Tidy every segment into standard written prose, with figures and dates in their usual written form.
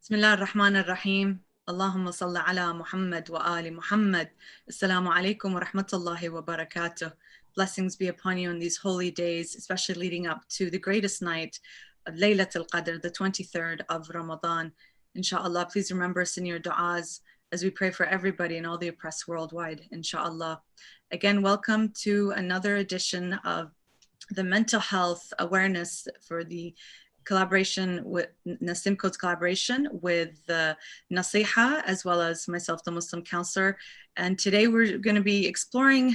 بسم الله الرحمن الرحيم اللهم صل على محمد وآل محمد. Assalamu alaikum wa rahmatullahi wa barakatuh. Blessings be upon you in these holy days, especially leading up to the greatest night of Laylatul Qadr, the 23rd of Ramadan. Inshallah, please remember us in your du'as as we pray for everybody and all the oppressed worldwide, inshallah. Again, welcome to another edition of the mental health awareness for the collaboration with NASIMCO's collaboration with Nasiha, as well as myself, the Muslim counselor. And today we're going to be exploring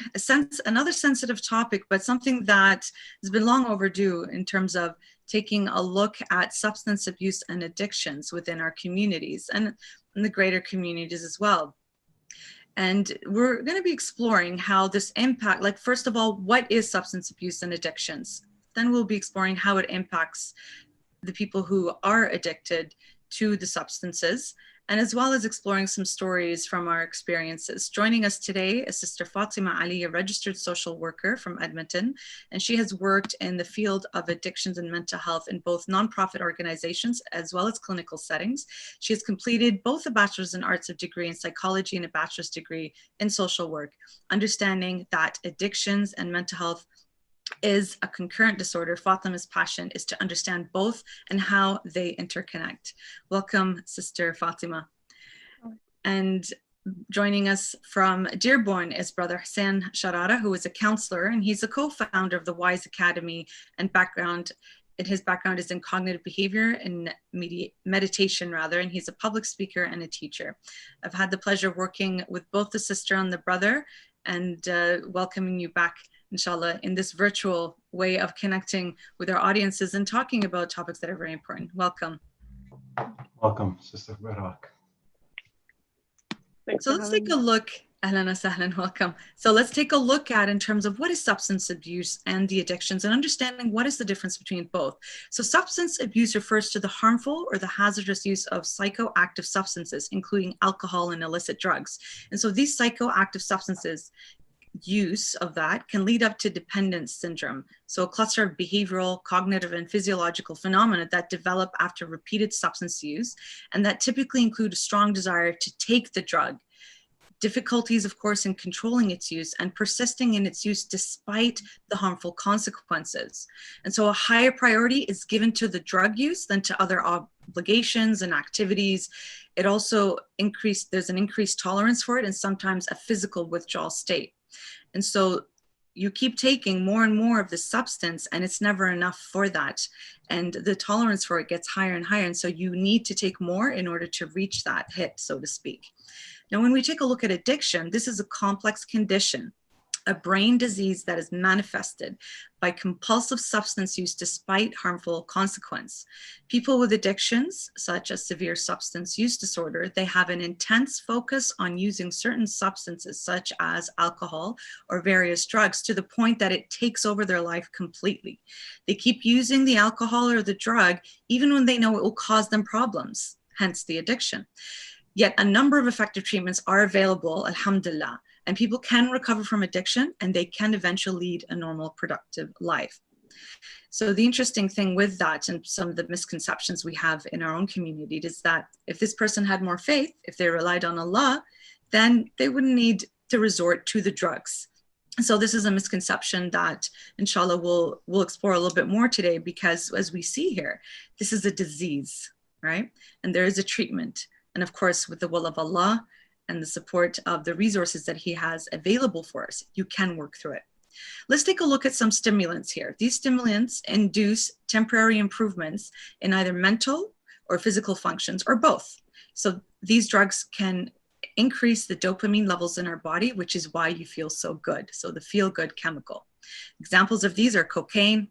another sensitive topic, but something that has been long overdue in terms of taking a look at substance abuse and addictions within our communities and in the greater communities as well. And we're going to be exploring how this impact, like, first of all, what is substance abuse and addictions? Then we'll be exploring how it impacts the people who are addicted to the substances, and as well as exploring some stories from our experiences. Joining us today is Sister Fatema Ali, a registered social worker from Edmonton, and she has worked in the field of addictions and mental health in both nonprofit organizations as well as clinical settings. She has completed both a Bachelor's in Arts degree in psychology and a Bachelor's degree in social work, understanding that addictions and mental health is a concurrent disorder. Fatema's passion is to understand both and how they interconnect. Welcome, Sister Fatema. And joining us from Dearborn is Brother Hussain Charara, who is a counselor, and he's a co-founder of the WISE Academy, and his background is in cognitive behavior and meditation, and he's a public speaker and a teacher. I've had the pleasure of working with both the sister and the brother, and welcoming you back, inshallah, in this virtual way of connecting with our audiences and talking about topics that are very important. Welcome. Welcome, Sister Berak. So let's take a look. Ahlan wa sahlan, welcome. So let's take a look at in terms of what is substance abuse and the addictions, and understanding what is the difference between both. So substance abuse refers to the harmful or the hazardous use of psychoactive substances, including alcohol and illicit drugs. And so these psychoactive substances, use of that can lead up to dependence syndrome. So a cluster of behavioral, cognitive, and physiological phenomena that develop after repeated substance use, and that typically include a strong desire to take the drug, difficulties, of course, in controlling its use, and persisting in its use despite the harmful consequences. And so a higher priority is given to the drug use than to other obligations and activities. It also there's an increased tolerance for it, and sometimes a physical withdrawal state. And so you keep taking more and more of the substance, and it's never enough for that. And the tolerance for it gets higher and higher. And so you need to take more in order to reach that hit, so to speak. Now, when we take a look at addiction, this is a complex condition, a brain disease that is manifested by compulsive substance use despite harmful consequence. People with addictions, such as severe substance use disorder, they have an intense focus on using certain substances, such as alcohol or various drugs, to the point that it takes over their life completely. They keep using the alcohol or the drug, even when they know it will cause them problems, hence the addiction. Yet a number of effective treatments are available, alhamdulillah, and people can recover from addiction, and they can eventually lead a normal, productive life. So the interesting thing with that, and some of the misconceptions we have in our own community, is that if this person had more faith, if they relied on Allah, then they wouldn't need to resort to the drugs. So this is a misconception that, inshallah, we'll explore a little bit more today, because as we see here, this is a disease, right? And there is a treatment. And of course, with the will of Allah and the support of the resources that He has available for us, you can work through it. Let's take a look at some stimulants here. These stimulants induce temporary improvements in either mental or physical functions, or both. So these drugs can increase the dopamine levels in our body, which is why you feel so good. So the feel-good chemical. Examples of these are cocaine,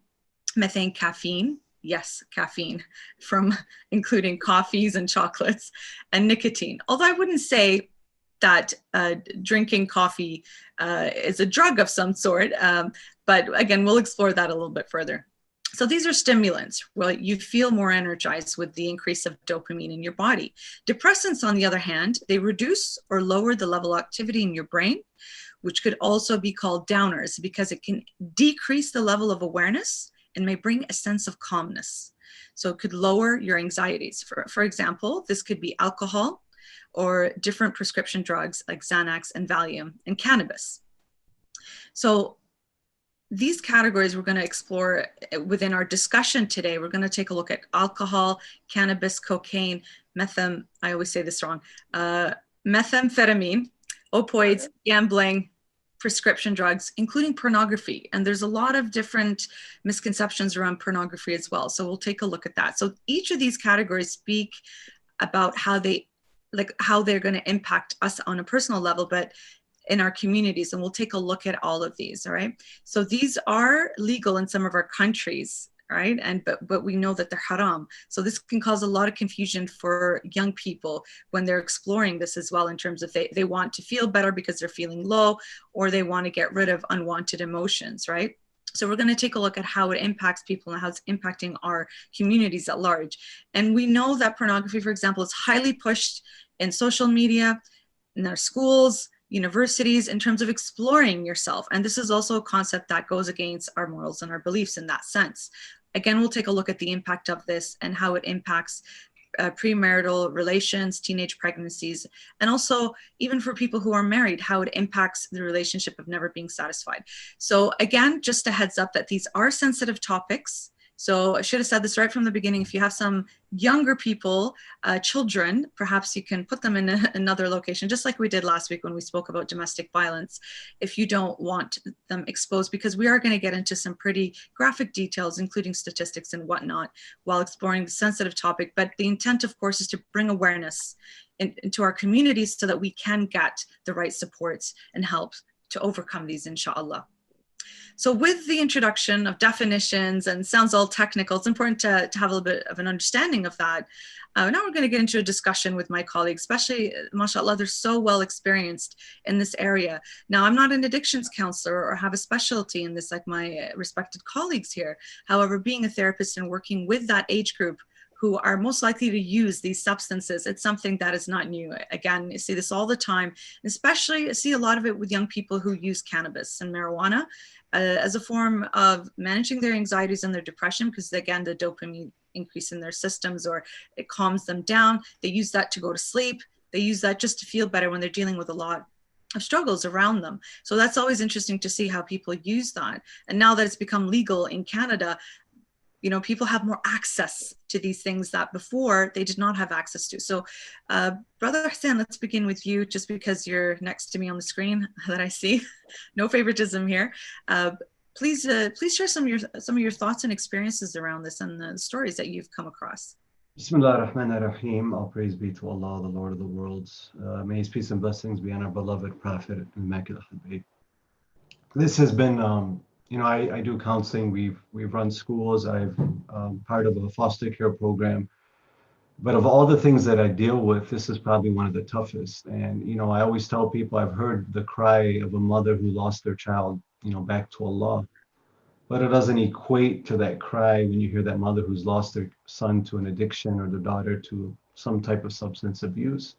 methane, caffeine. Yes, caffeine, from including coffees and chocolates, and nicotine. Although I wouldn't say that drinking coffee is a drug of some sort, but again, we'll explore that a little bit further. So these are stimulants. Well, you feel more energized with the increase of dopamine in your body. Depressants, on the other hand, they reduce or lower the level of activity in your brain, which could also be called downers, because it can decrease the level of awareness and may bring a sense of calmness. So it could lower your anxieties. For example, this could be alcohol or different prescription drugs like Xanax and Valium and cannabis. So these categories we're going to explore within our discussion today. We're going to take a look at alcohol, cannabis, cocaine, I always say this wrong, methamphetamine, opioids, gambling, prescription drugs, including pornography. And there's a lot of different misconceptions around pornography as well. So we'll take a look at that. So each of these categories speak about how they're going to impact us on a personal level, but in our communities, and we'll take a look at all of these. All right. So these are legal in some of our countries, right? And but we know that they're haram. So this can cause a lot of confusion for young people when they're exploring this as well, in terms of they want to feel better because they're feeling low, or they want to get rid of unwanted emotions, right? So we're going to take a look at how it impacts people and how it's impacting our communities at large. And we know that pornography, for example, is highly pushed in social media, in our schools, universities, in terms of exploring yourself. And this is also a concept that goes against our morals and our beliefs in that sense. Again, we'll take a look at the impact of this and how it impacts premarital relations, teenage pregnancies, and also even for people who are married, how it impacts the relationship of never being satisfied. So again, just a heads up that these are sensitive topics. So I should have said this right from the beginning. If you have some younger people, children, perhaps you can put them in another location, just like we did last week when we spoke about domestic violence, if you don't want them exposed, because we are going to get into some pretty graphic details, including statistics and whatnot, while exploring the sensitive topic. But the intent, of course, is to bring awareness into our communities so that we can get the right supports and help to overcome these, inshallah. So with the introduction of definitions, and sounds all technical, it's important to have a little bit of an understanding of that. Now we're going to get into a discussion with my colleagues, especially, mashallah, they're so well experienced in this area. Now, I'm not an addictions counselor or have a specialty in this like my respected colleagues here. However, being a therapist and working with that age group who are most likely to use these substances, it's something that is not new. Again, you see this all the time, especially I see a lot of it with young people who use cannabis and marijuana as a form of managing their anxieties and their depression, because again, the dopamine increase in their systems, or it calms them down. They use that to go to sleep. They use that just to feel better when they're dealing with a lot of struggles around them. So that's always interesting to see how people use that. And now that it's become legal in Canada, you know, people have more access to these things that before they did not have access to. So Brother Hussain, let's begin with you, just because you're next to me on the screen that I see. No favoritism here. Please share some of your thoughts and experiences around this and the stories that you've come across. Bismillah ar-Rahman ar-Rahim. All praise be to Allah, the Lord of the worlds. May His peace and blessings be on our beloved Prophet, Immaculate Habib. This has been, you know, I do counseling. We've run schools. I've part of a foster care program. But of all the things that I deal with, this is probably one of the toughest. And, you know, I always tell people I've heard the cry of a mother who lost their child, you know, back to Allah. But it doesn't equate to that cry when you hear that mother who's lost their son to an addiction, or their daughter to some type of substance abuse.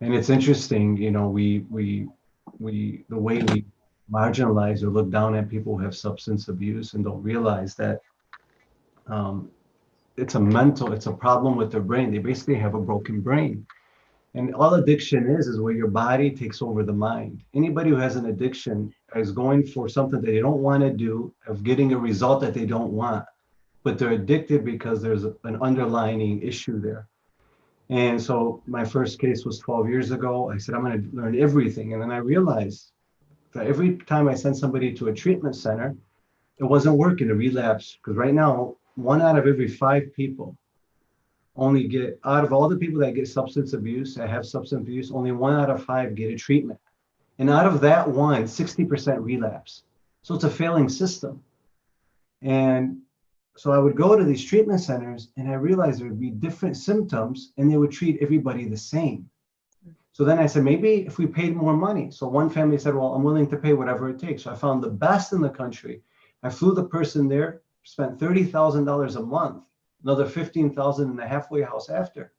And it's interesting, you know, the way we marginalize or look down at people who have substance abuse and don't realize that it's a problem with their brain. They basically have a broken brain. And all addiction is where your body takes over the mind. Anybody who has an addiction is going for something that they don't want to do, of getting a result that they don't want, but they're addicted because there's an underlying issue there. And so my first case was 12 years ago. I said, I'm going to learn everything. And then I realized that every time I sent somebody to a treatment center, it wasn't working, a relapse. Because right now, 1 out of every 5 people only get, out of all the people that get substance abuse, that have substance abuse, only 1 out of 5 get a treatment. And out of that 60% relapse. So it's a failing system. And so I would go to these treatment centers and I realized there would be different symptoms and they would treat everybody the same. So then I said, maybe if we paid more money. So one family said, well, I'm willing to pay whatever it takes. So I found the best in the country. I flew the person there, spent $30,000 a month, another $15,000 in the halfway house after.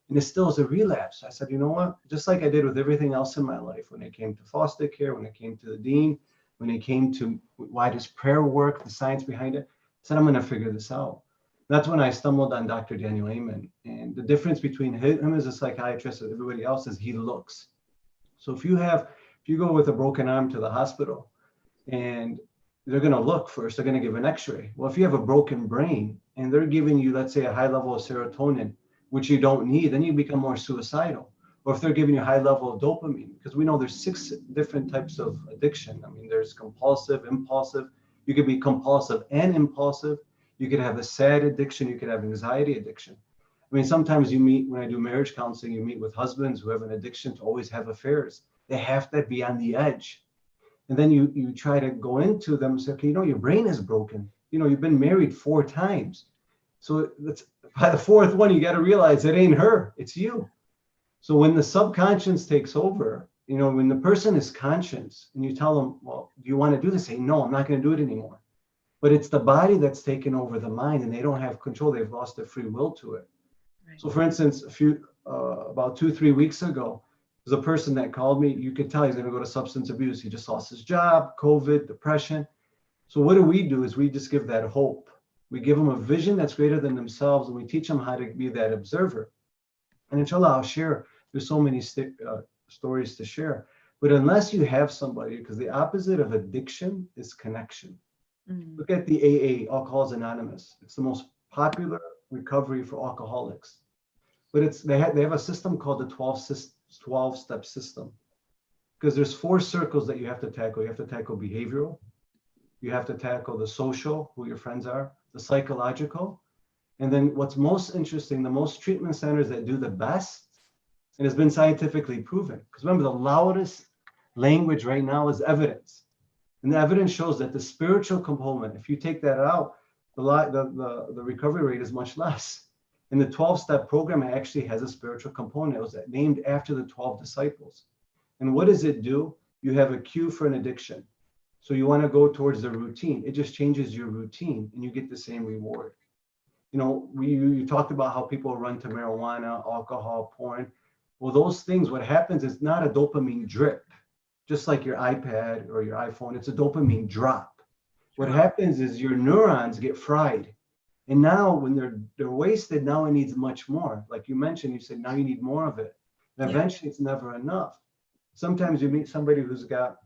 And it still is a relapse. I said, you know what? Just like I did with everything else in my life, when it came to foster care, when it came to the dean, when it came to why does prayer work, the science behind it, I said, I'm going to figure this out. That's when I stumbled on Dr. Daniel Amen. And the difference between him as a psychiatrist and everybody else is he looks. So if you go with a broken arm to the hospital and they're going to look first, they're going to give an x-ray. Well, if you have a broken brain and they're giving you, let's say, a high level of serotonin, which you don't need, then you become more suicidal. Or if they're giving you a high level of dopamine, because we know there's 6 different types of addiction. I mean, there's compulsive, impulsive. You could be compulsive and impulsive. You could have a sad addiction. You could have anxiety addiction. I mean, sometimes you meet, when I do marriage counseling, you meet with husbands who have an addiction to always have affairs. They have to be on the edge. And then you try to go into them and say, okay, your brain is broken. You've been married 4 times. So that's, by the 4th one, you got to realize it ain't her, it's you. So when the subconscious takes over, when the person is conscious and you tell them, well, do you want to do this? Say, no, I'm not going to do it anymore. But it's the body that's taken over the mind and they don't have control. They've lost their free will to it. Right. So for instance, about 2-3 weeks ago, there's a person that called me. You could tell he's going to go to substance abuse. He just lost his job, COVID, depression. So what do is we just give that hope. We give them a vision that's greater than themselves, and we teach them how to be that observer. And inshallah, I'll share. There's so many stories to share. But unless you have somebody, because the opposite of addiction is connection. Mm-hmm. Look at the AA, Alcoholics Anonymous. It's the most popular recovery for alcoholics. But they have a system called the 12-step system, because there's 4 circles that you have to tackle. You have to tackle behavioral, you have to tackle the social, who your friends are, the psychological, and then what's most interesting, the most treatment centers that do the best, and has been scientifically proven, because remember, the loudest language right now is evidence, and the evidence shows that the spiritual component, if you take that out, the recovery rate is much less. And the 12-step program actually has a spiritual component. It was named after the 12 disciples. And what does it do? You have a cue for an addiction. So you want to go towards the routine. It just changes your routine and you get the same reward. You talked about how people run to marijuana, alcohol, porn. Well, those things, what happens is not a dopamine drip, just like your iPad or your iPhone. It's a dopamine drop. What happens is your neurons get fried. And now when they're wasted, now it needs much more. Like you mentioned, you said, now you need more of it. And eventually it's never enough. Sometimes you meet somebody who's got,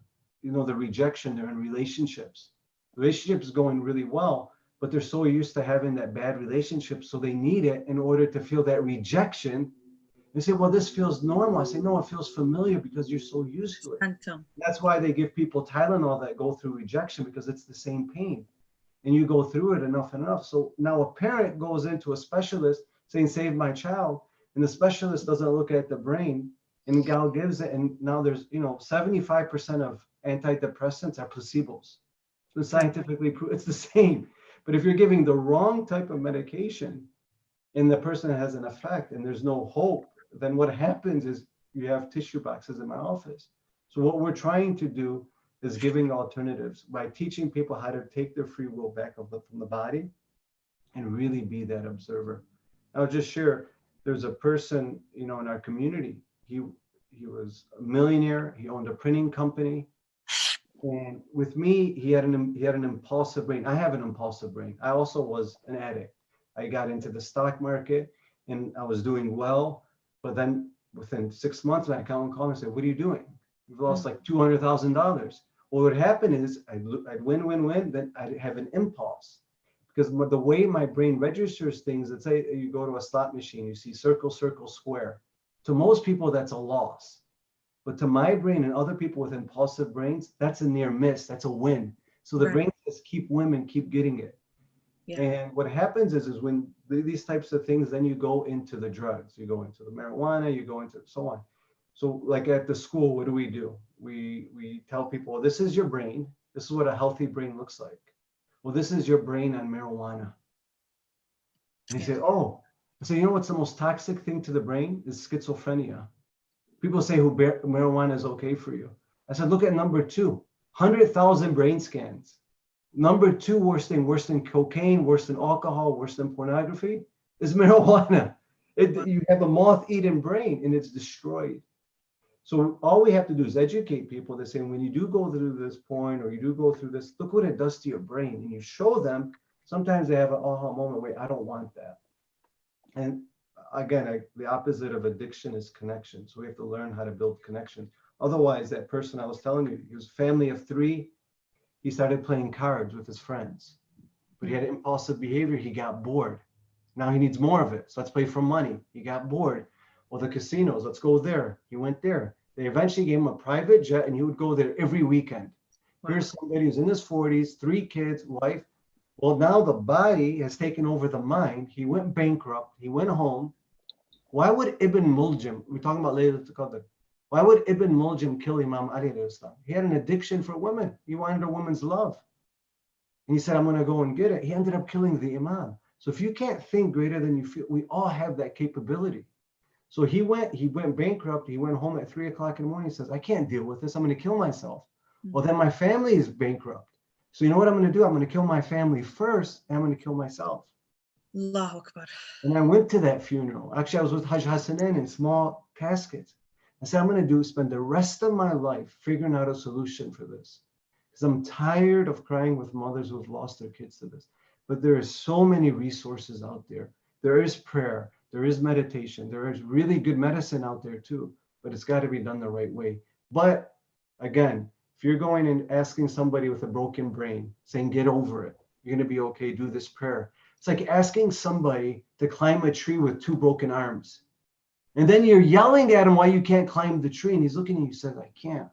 the rejection, they're in relationships. The relationship is going really well, but they're so used to having that bad relationship. So they need it in order to feel that rejection. They say, well, this feels normal. I say, no, it feels familiar because you're so used to it. That's why they give people Tylenol that go through rejection, because it's the same pain. And you go through it enough. So now a parent goes into a specialist saying, save my child. And the specialist doesn't look at the brain, and Gal gives it. And now there's, 75% of antidepressants are placebos. So scientifically proved, it's the same. But if you're giving the wrong type of medication and the person has an effect and there's no hope, then what happens is you have tissue boxes in my office. So what we're trying to do is giving alternatives by teaching people how to take their free will back from the body and really be that observer. I'll just share, there's a person, in our community, he was a millionaire, he owned a printing company. And with me, he had an impulsive brain. I have an impulsive brain. I also was an addict. I got into the stock market and I was doing well, but then within 6 months, my accountant called and said, what are you doing? You've lost like $200,000. Well, what happened is I'd win, then I'd have an impulse, because the way my brain registers things, let's say you go to a slot machine, you see circle, circle, square. To most people, that's a loss. But to my brain and other people with impulsive brains, that's a near miss, that's a win. So the brain says, keep winning, keep getting it. Yeah. And what happens is when these types of things, then you go into the drugs, you go into the marijuana, you go into so on. So like at the school, what do? We tell people, well, this is your brain. This is what a healthy brain looks like. Well, this is your brain on marijuana. And they say, oh, so what's the most toxic thing to the brain is schizophrenia. People say marijuana is okay for you. I said, look at number 2, 100,000 brain scans. Number 2 worst than cocaine, worse than alcohol, worse than pornography is marijuana. You have a moth-eaten brain and it's destroyed. So all we have to do is educate people that say, when you do go through this porn or you do go through this, look what it does to your brain. And you show them Sometimes they have an aha moment, wait, I don't want that. And again, the opposite of addiction is connection. So we have to learn how to build connection. Otherwise, that person I was telling you, he was a family of 3. He started playing cards with his friends, but he had impulsive behavior. He got bored. Now he needs more of it. So let's play for money. He got bored. Well, the casinos, let's go there. He went there. They eventually gave him a private jet and he would go there every weekend. Wow. Here's somebody who's in his 40s, 3 kids, wife. Well, now the body has taken over the mind. He went bankrupt. He went home. Why would Ibn Muljam, we're talking about Laylatul Qadr, why would Ibn Muljam kill Imam Ali alayhi salam? He had an addiction for women. He wanted a woman's love. And he said, I'm going to go and get it. He ended up killing the Imam. So if you can't think greater than you feel, we all have that capability. So he went bankrupt. He went home at 3 o'clock in the morning. He says, I can't deal with this. I'm going to kill myself. Well, then my family is bankrupt. So you know what I'm going to do? I'm going to kill my family first, and I'm going to kill myself. Allahu Akbar. And I went to that funeral. Actually, I was with Hajj Hussain in small caskets. I said, I'm going to spend the rest of my life figuring out a solution for this. Because I'm tired of crying with mothers who have lost their kids to this. But there is so many resources out there. There is prayer. There is meditation. There is really good medicine out there too. But it's got to be done the right way. But again, if you're going and asking somebody with a broken brain, saying, get over it, you're going to be okay, do this prayer. It's like asking somebody to climb a tree with 2 broken arms. And then you're yelling at him why you can't climb the tree. And he's looking at you and says, I can't.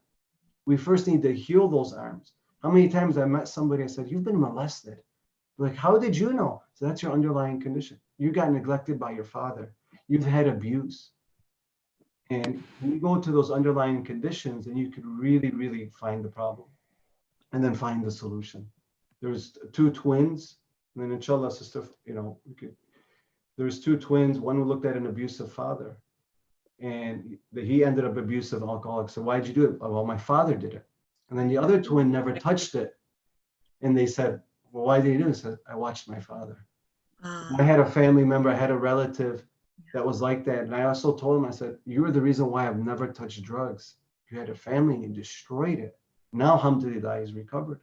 We first need to heal those arms. How many times I met somebody, I said, you've been molested. They're like, how did you know? So that's your underlying condition. You got neglected by your father. You've had abuse. And you go to those underlying conditions and you could really, really find the problem and then find the solution. There's 2 twins. And then inshallah, sister, there's 2 twins. One who looked at an abusive father and he ended up abusive alcoholic. So why'd you do it? Oh, well, my father did it. And then the other twin never touched it. And they said, well, why did you do it? He said, I watched my father. I had a family member, I had a relative that was like that. And I also told him, I said, you were the reason why I've never touched drugs. You had a family and you destroyed it. Now, alhamdulillah, he's recovered.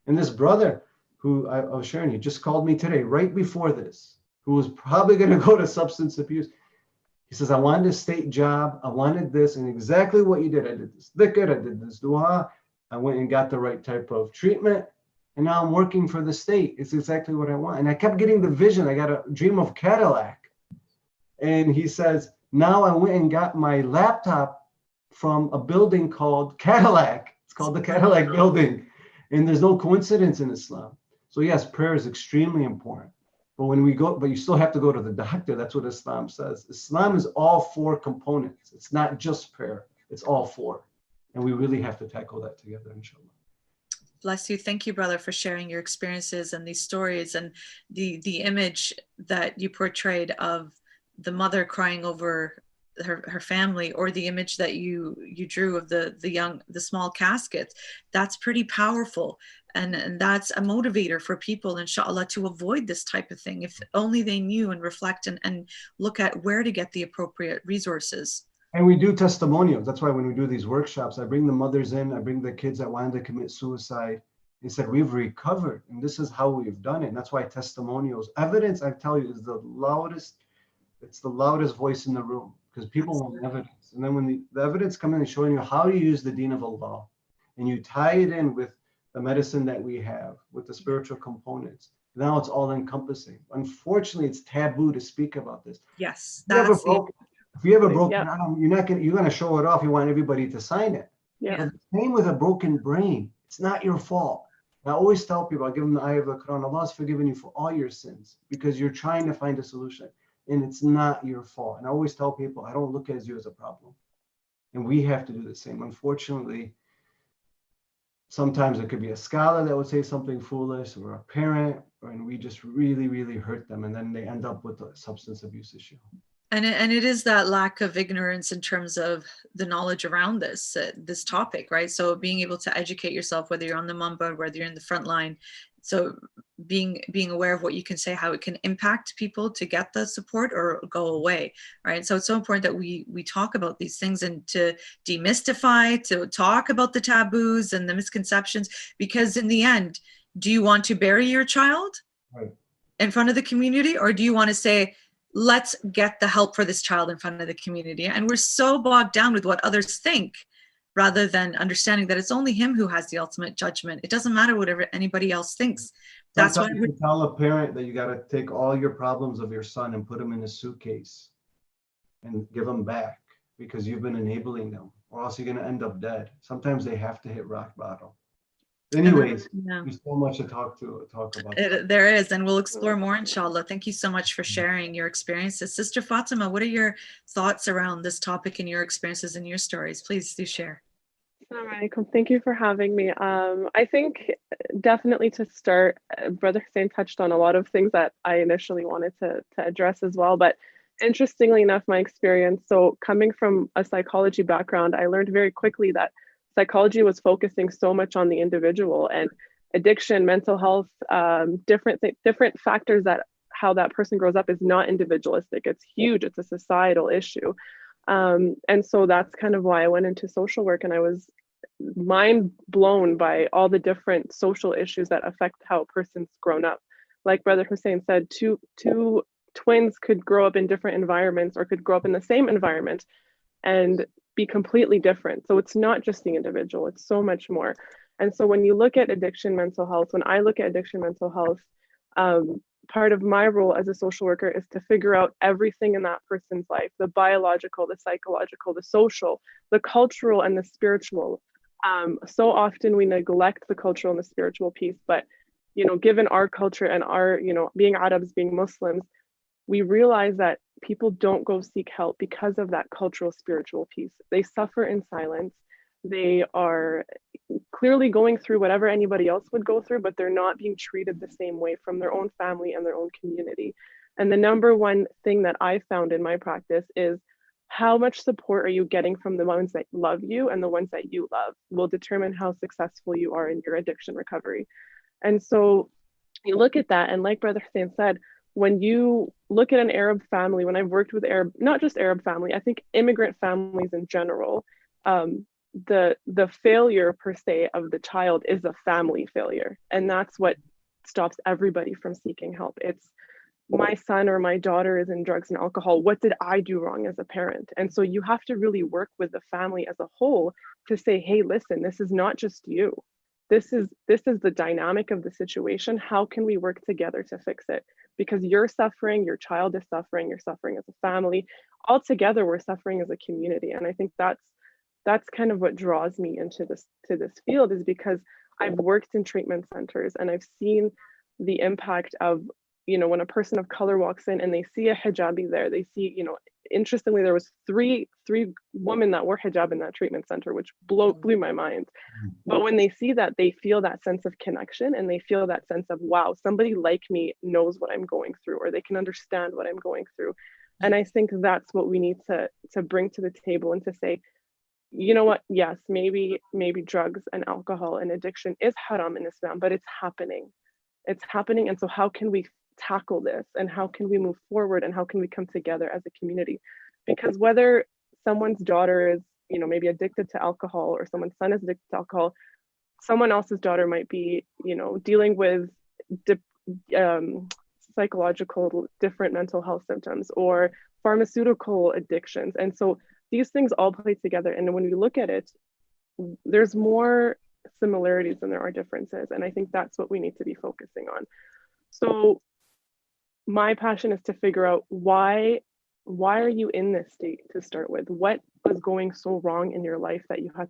And this brother who I was sharing, he just called me today, right before this, who was probably going to go to substance abuse. He says, I wanted a state job. I wanted this. And exactly what you did. I did this dhikr, I did this dua. I went and got the right type of treatment. And now I'm working for the state. It's exactly what I want. And I kept getting the vision. I got a dream of Cadillac. And he says, now I went and got my laptop from a building called Cadillac. It's called the Cadillac building. And there's no coincidence in Islam. So yes, prayer is extremely important. But you still have to go to the doctor. That's what Islam says. Islam is all 4 components. It's not just prayer. It's all 4. And we really have to tackle that together, inshallah. Bless you. Thank you, brother, for sharing your experiences and these stories and the image that you portrayed of the mother crying over her family, or the image that you drew of the small caskets. That's pretty powerful. And that's a motivator for people, inshallah, to avoid this type of thing. If only they knew and reflect and look at where to get the appropriate resources. And we do testimonials. That's why when we do these workshops, I bring the mothers in, I bring the kids that wanted to commit suicide. They said, we've recovered, and this is how we've done it. And that's why testimonials, evidence, I tell you, is the loudest voice in the room, because people want evidence. And then when the evidence comes in and showing you how to use the deen of Allah, and you tie it in with the medicine that we have, with the spiritual components, now it's all encompassing. Unfortunately, it's taboo to speak about this. Yes, if you have a broken arm, you're going to show it off. You want everybody to sign it. Yeah. But the same with a broken brain. It's not your fault. And I always tell people, I give them the ayah of the Quran, Allah has forgiven you for all your sins because you're trying to find a solution, and it's not your fault. And I always tell people, I don't look at you as a problem. And we have to do the same. Unfortunately, sometimes it could be a scholar that would say something foolish, or a parent, and we just really, really hurt them. And then they end up with a substance abuse issue. And it is that lack of ignorance in terms of the knowledge around this topic, right? So being able to educate yourself, whether you're on the mumba, whether you're in the front line, so being aware of what you can say, how it can impact people to get the support or go away, right? So it's so important that we talk about these things and to demystify, to talk about the taboos and the misconceptions, because in the end, do you want to bury your child? Right. in front of the community, or do you want to say, let's get the help for this child in front of the community? And we're so bogged down with what others think rather than understanding that it's only him who has the ultimate judgment. It doesn't matter whatever anybody else thinks. That's why Sometimes you tell a parent that you got to take all your problems of your son and put them in a suitcase and give them back because you've been enabling them, or else you're going to end up dead. Sometimes they have to hit rock bottom. Anyways, yeah. there's so much to talk about. There is, and we'll explore more, inshallah. Thank you so much for sharing your experiences. Sister Fatima, what are your thoughts around this topic and your experiences and your stories? Please do share. Assalamualaikum. Thank you for having me. I think definitely to start, Brother Hussein touched on a lot of things that I initially wanted to address as well. But interestingly enough, my experience, so coming from a psychology background, I learned very quickly that psychology was focusing so much on the individual and addiction, mental health, different factors that how that person grows up is not individualistic. It's huge. It's a societal issue. And so that's kind of why I went into social work, and I was mind blown by all the different social issues that affect how a person's grown up. Like Brother Hussein said, two twins could grow up in different environments or could grow up in the same environment and be completely different. So it's not just the individual, it's so much more. And so when you look at addiction mental health, when I look at addiction mental health, part of my role as a social worker is to figure out everything in that person's life, the biological, the psychological, the social, the cultural, and the spiritual. So often we neglect the cultural and the spiritual piece, but given our culture and our, being Arabs, being Muslims, we realize that people don't go seek help because of that cultural spiritual piece. They suffer in silence. They are clearly going through whatever anybody else would go through, but they're not being treated the same way from their own family and their own community. And the number one thing that I found in my practice is how much support are you getting from the ones that love you, and the ones that you love will determine how successful you are in your addiction recovery. And so you look at that, and like Brother Hussein said, when you look at an Arab family, when I've worked with Arab, not just Arab family, I think immigrant families in general, the failure per se of the child is a family failure. And that's what stops everybody from seeking help. It's my son or my daughter is in drugs and alcohol. What did I do wrong as a parent? And so you have to really work with the family as a whole to say, hey, listen, this is not just you. This is the dynamic of the situation. How can we work together to fix it? Because you're suffering, your child is suffering, you're suffering as a family. All together, we're suffering as a community. And I think that's kind of what draws me into this field, is because I've worked in treatment centers and I've seen the impact of, when a person of color walks in and they see a hijabi there, they see, interestingly, there was three women that wore hijab in that treatment center, which blew my mind. But when they see that, they feel that sense of connection, and they feel that sense of, wow, somebody like me knows what I'm going through, or they can understand what I'm going through. And I think that's what we need to bring to the table, and to say, you know what, yes, maybe drugs and alcohol and addiction is haram in Islam, but it's happening. And so how can we tackle this, and how can we move forward, and how can we come together as a community? Because whether someone's daughter is, maybe addicted to alcohol, or someone's son is addicted to alcohol, someone else's daughter might be, dealing with psychological different mental health symptoms or pharmaceutical addictions. And so these things all play together. And when we look at it, there's more similarities than there are differences. And I think that's what we need to be focusing on. So my passion is to figure out why are you in this state to start with? What was going so wrong in your life that you had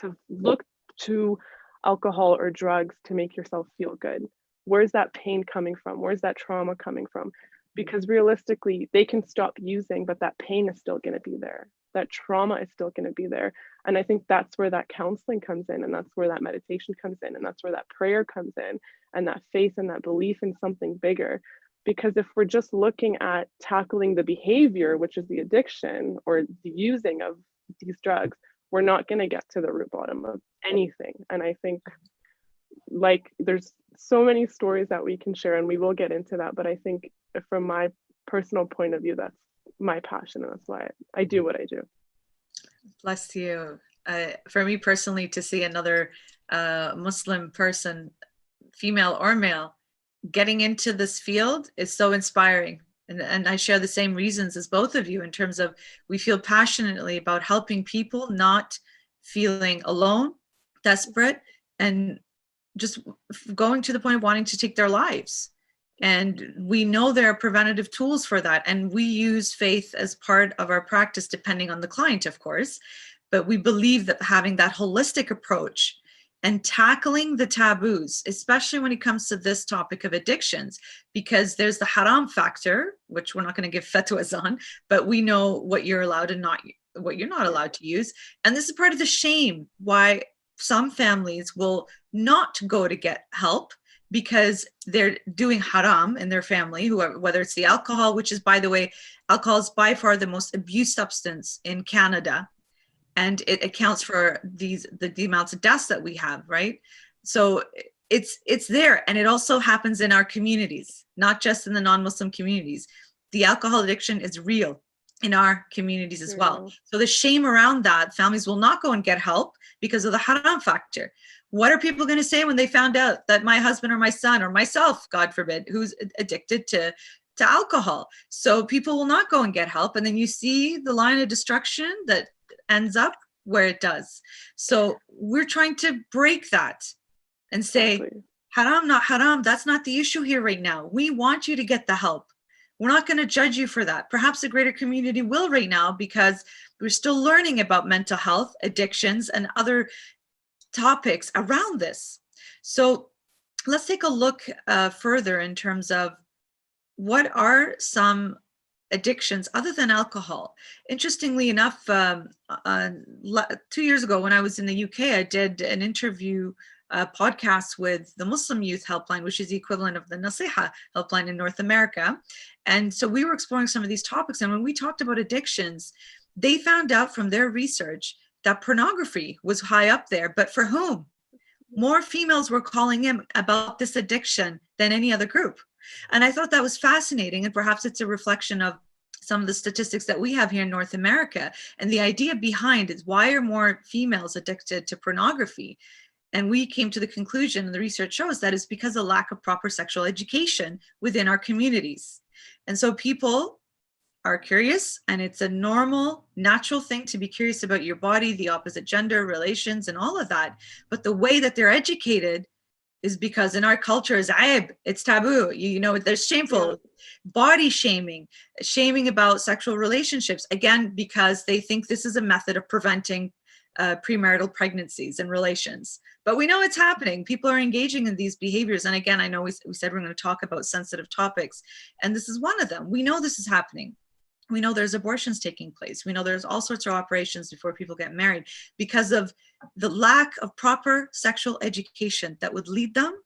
to look to alcohol or drugs to make yourself feel good? Where's that pain coming from? Where's that trauma coming from? Because realistically, they can stop using, but that pain is still going to be there. That trauma is still going to be there. And I think that's where that counseling comes in, and that's where that meditation comes in, and that's where that prayer comes in, and that faith and that belief in something bigger. Because if we're just looking at tackling the behavior, which is the addiction or the using of these drugs, we're not going to get to the root bottom of anything. And I think, like, there's so many stories that we can share, and we will get into that. But I think from my personal point of view, that's my passion, and that's why I do what I do. Bless you. For me personally, to see another Muslim person, female or male, getting into this field is so inspiring. And I share the same reasons as both of you in terms of we feel passionately about helping people not feeling alone, desperate, and just going to the point of wanting to take their lives. And we know there are preventative tools for that. And we use faith as part of our practice, depending on the client, of course. But we believe that having that holistic approach and tackling the taboos, especially when it comes to this topic of addictions, because there's the haram factor, which we're not going to give fatwas on, but we know what you're allowed and not what you're not allowed to use. And this is part of the shame why some families will not go to get help because they're doing haram in their family, whoever, whether it's the alcohol, which is, by the way, alcohol is by far the most abused substance in Canada. And it accounts for the amounts of deaths that we have, right? So it's there. And it also happens in our communities, not just in the non-Muslim communities. The alcohol addiction is real in our communities as well. So the shame around that, families will not go and get help because of the haram factor. What are people going to say when they found out that my husband or my son or myself, God forbid, who's addicted to alcohol? So people will not go and get help. And then you see the line of destruction that ends up where it does. So we're trying to break that and say, haram, not haram. That's not the issue here right now. We want you to get the help. We're not going to judge you for that. Perhaps the greater community will right now because we're still learning about mental health, addictions, and other topics around this. So let's take a look further in terms of what are some addictions other than alcohol. Interestingly enough, 2 years ago when I was in the UK, I did an interview podcast with the Muslim Youth Helpline, which is the equivalent of the Nasiha Helpline in North America. And so we were exploring some of these topics. And when we talked about addictions, they found out from their research that pornography was high up there, but for whom? More females were calling in about this addiction than any other group. And I thought that was fascinating. And perhaps it's a reflection of some of the statistics that we have here in North America. And the idea behind is, why are more females addicted to pornography? And we came to the conclusion, and the research shows that it's because of lack of proper sexual education within our communities. And so people are curious, and it's a normal, natural thing to be curious about your body, the opposite gender, relations, and all of that. But the way that they're educated is because in our culture is aib, it's taboo. You know, there's shameful, body shaming, shaming about sexual relationships, again, because they think this is a method of preventing premarital pregnancies and relations. But we know it's happening. People are engaging in these behaviors. And again, I know we said we're going to talk about sensitive topics, and this is one of them. We know this is happening. We know there's abortions taking place. We know there's all sorts of operations before people get married because of the lack of proper sexual education that would lead them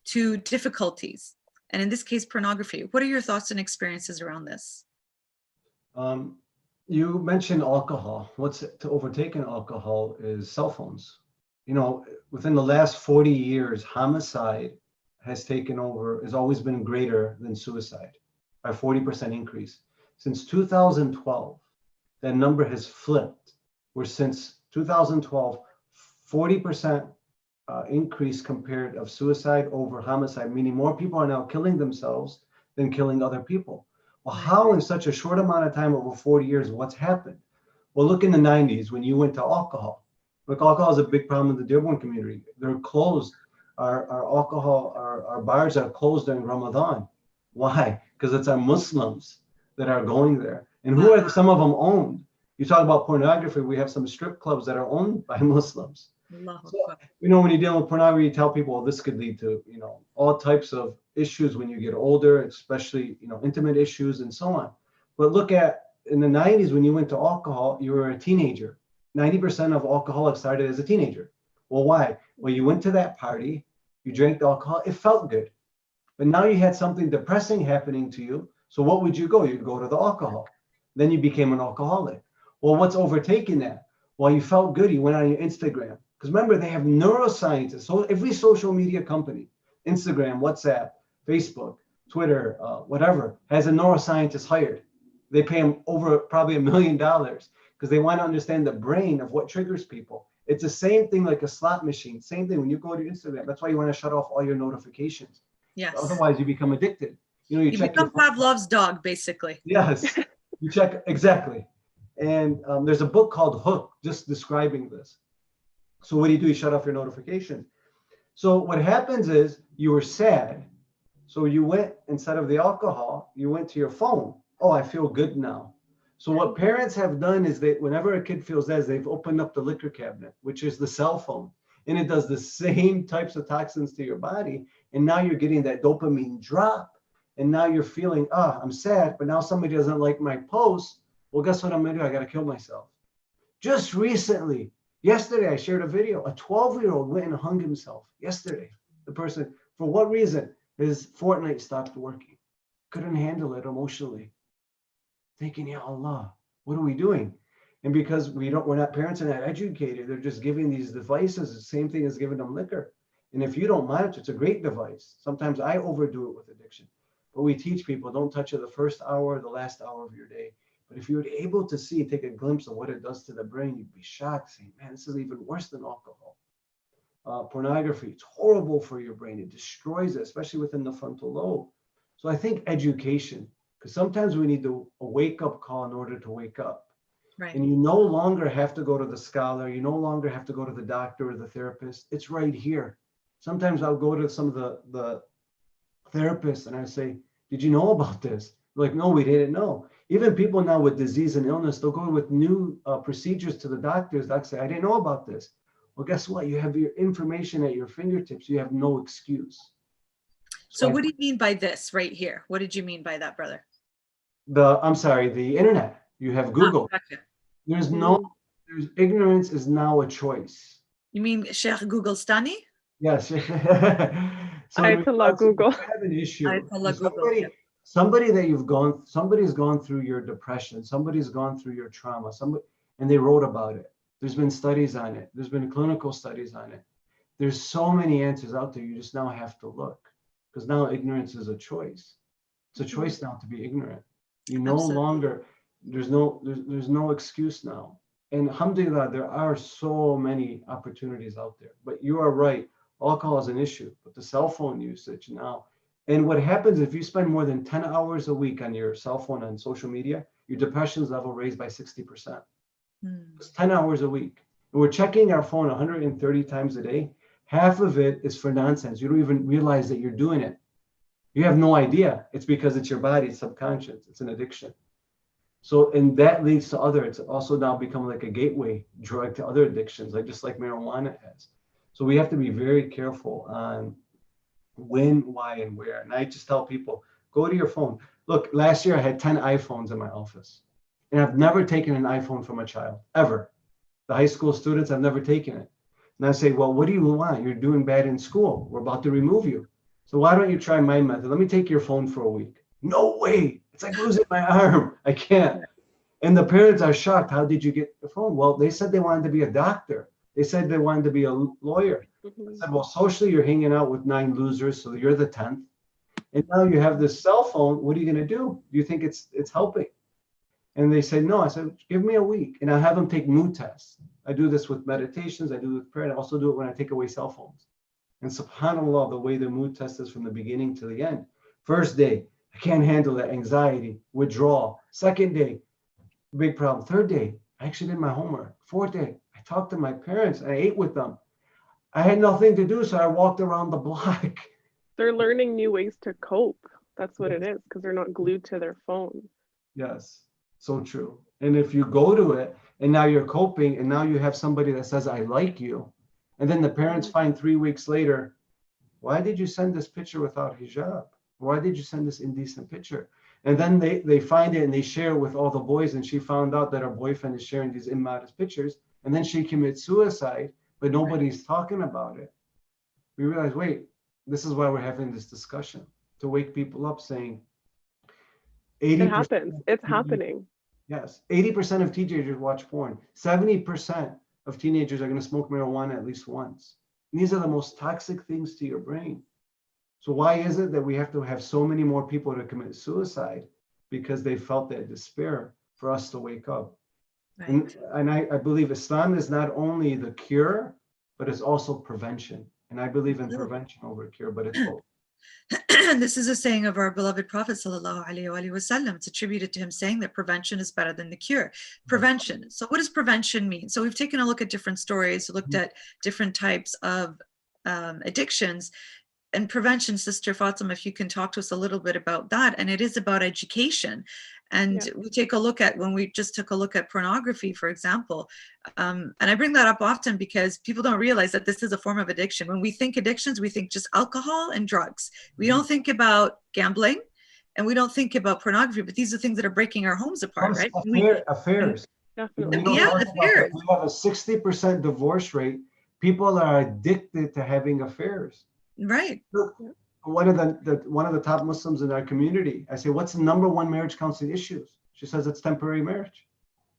to difficulties. And in this case, pornography. What are your thoughts and experiences around this? You mentioned alcohol. What's to overtaken alcohol is cell phones. You know, within the last 40 years, homicide has taken over, has always been greater than suicide by 40% increase. Since 2012, that number has flipped, where since 2012, 40% increase compared of suicide over homicide, meaning more people are now killing themselves than killing other people. Well, how in such a short amount of time, over 40 years, what's happened? Well, look in the 90s when you went to alcohol. Look, alcohol is a big problem in the Dearborn community. They're closed. Our bars are closed during Ramadan. Why? Because it's our Muslims that are going there. And who are some of them owned? You talk about pornography, we have some strip clubs that are owned by Muslims. So, you know, when you're dealing with pornography, you tell people, well, this could lead to, you know, all types of issues when you get older, especially, you know, intimate issues and so on. But look at, in the 90s, when you went to alcohol, you were a teenager. 90% of alcoholics started as a teenager. Well, why? Well, you went to that party, you drank the alcohol, it felt good. But now you had something depressing happening to you. So what would you go? You'd go to the alcohol. Then you became an alcoholic. Well, what's overtaking that? Well, you felt good. You went on your Instagram. Because remember, they have neuroscientists. So every social media company, Instagram, WhatsApp, Facebook, Twitter, whatever, has a neuroscientist hired. They pay them over probably $1 million because they want to understand the brain of what triggers people. It's the same thing like a slot machine. Same thing when you go to Instagram. That's why you want to shut off all your notifications. Yes. Otherwise, you become addicted. You know, you You check your become Pavlov's dog, basically. Yes, you check exactly. And there's a book called Hook, just describing this. So what do? You shut off your notifications. So what happens is you were sad. So you went, instead of the alcohol, you went to your phone. Oh, I feel good now. So what parents have done is they, whenever a kid feels that, they've opened up the liquor cabinet, which is the cell phone. And it does the same types of toxins to your body. And now you're getting that dopamine drop. And now you're feeling, I'm sad, but now somebody doesn't like my post. Well, guess what I'm gonna do? I gotta kill myself. Just recently, yesterday, I shared a video. A 12-year-old went and hung himself yesterday. The person, for what reason? His Fortnite stopped working. Couldn't handle it emotionally. Thinking, ya Allah, what are we doing? And because we're not, parents are not educated, they're just giving these devices, the same thing as giving them liquor. And if you don't monitor, it's a great device. Sometimes I overdo it with addiction. But we teach people, don't touch it the first hour, the last hour of your day. But if you were able to see, take a glimpse of what it does to the brain, you'd be shocked, saying, man, this is even worse than alcohol. Pornography, it's horrible for your brain. It destroys it, especially within the frontal lobe. So I think education, because sometimes we need a wake-up call in order to wake up. Right. And you no longer have to go to the scholar. You no longer have to go to the doctor or the therapist. It's right here. Sometimes I'll go to some of the therapists and I say, did you know about this? They're like, no, we didn't know. Even people now with disease and illness, they'll go with new procedures to the doctors. They'll say, I didn't know about this. Well, guess what? You have your information at your fingertips. You have no excuse. So what do you mean by this right here? What did you mean by that, brother? The internet. You have Google. Gotcha. There's ignorance is now a choice. You mean Sheikh Google Stani? Yes. So Ayatollah Google. you have an issue. Ayatollah Google, yeah. Somebody's gone through your depression, somebody's gone through your trauma, and they wrote about it. There's been studies on it. There's been clinical studies on it. There's so many answers out there. You just now have to look, because now ignorance is a choice. It's a choice now to be ignorant. You no longer, there's no excuse now. And alhamdulillah, there are so many opportunities out there. But you are right. Alcohol is an issue, but the cell phone usage now. And what happens if you spend more than 10 hours a week on your cell phone and social media, your depression level raised by 60%. It's 10 hours a week. And we're checking our phone 130 times a day. Half of it is for nonsense. You don't even realize that you're doing it. You have no idea. It's because it's your body, it's subconscious. It's an addiction. So, and that leads to it's also now become like a gateway drug to other addictions, just like marijuana has. So we have to be very careful on when, why, and where. And I just tell people, go to your phone. Look, last year I had 10 iPhones in my office. And I've never taken an iPhone from a child, ever. The high school students, I've never taken it. And I say, well, what do you want? You're doing bad in school. We're about to remove you. So why don't you try my method? Let me take your phone for a week. No way. It's like losing my arm. I can't. And the parents are shocked. How did you get the phone? Well, they said they wanted to be a doctor. They said they wanted to be a lawyer. I said, well, socially, you're hanging out with 9 losers, so you're the 10th. And now you have this cell phone. What are you going to do? Do you think it's helping? And they said, no. I said, give me a week. And I have them take mood tests. I do this with meditations. I do it with prayer. And I also do it when I take away cell phones. And subhanAllah, the way the mood test is from the beginning to the end. First day, I can't handle that anxiety, withdrawal. Second day, big problem. Third day, I actually did my homework. Fourth day, I talked to my parents. I ate with them. I had nothing to do, so I walked around the block. They're learning new ways to cope. That's what it is, because they're not glued to their phone. Yes, so true. And if you go to it, and now you're coping, and now you have somebody that says, I like you. And then the parents find 3 weeks later, why did you send this picture without hijab? Why did you send this indecent picture? And then they find it and they share it with all the boys. And she found out that her boyfriend is sharing these immodest pictures. And then she commits suicide, but nobody's talking about it. We realize, wait, this is why we're having this discussion, to wake people up, saying 80%. It happens. It's happening. Yes. 80% of teenagers watch porn. 70% of teenagers are going to smoke marijuana at least once. And these are the most toxic things to your brain. So why is it that we have to have so many more people to commit suicide? Because they felt that despair for us to wake up. Right. And I believe Islam is not only the cure, but it's also prevention. And I believe in prevention over cure, but it's both. this is a saying of our beloved Prophet sallallahu alaihi wasallam. It's attributed to him saying that prevention is better than the cure. Prevention. So what does prevention mean? So we've taken a look at different stories, looked at different types of addictions. And prevention, Sister Fatema, if you can talk to us a little bit about that. And it is about education. And we take a look at, when we just took a look at pornography, for example, and I bring that up often because people don't realize that this is a form of addiction. When we think addictions, we think just alcohol and drugs. We don't think about gambling, and we don't think about pornography, but these are things that are breaking our homes apart, right? Affairs. Definitely. Affairs. We have a 60% divorce rate. People are addicted to having affairs. Right. Look, one of the top Muslims in our community, I say, what's the number one marriage counseling issues? She says it's temporary marriage.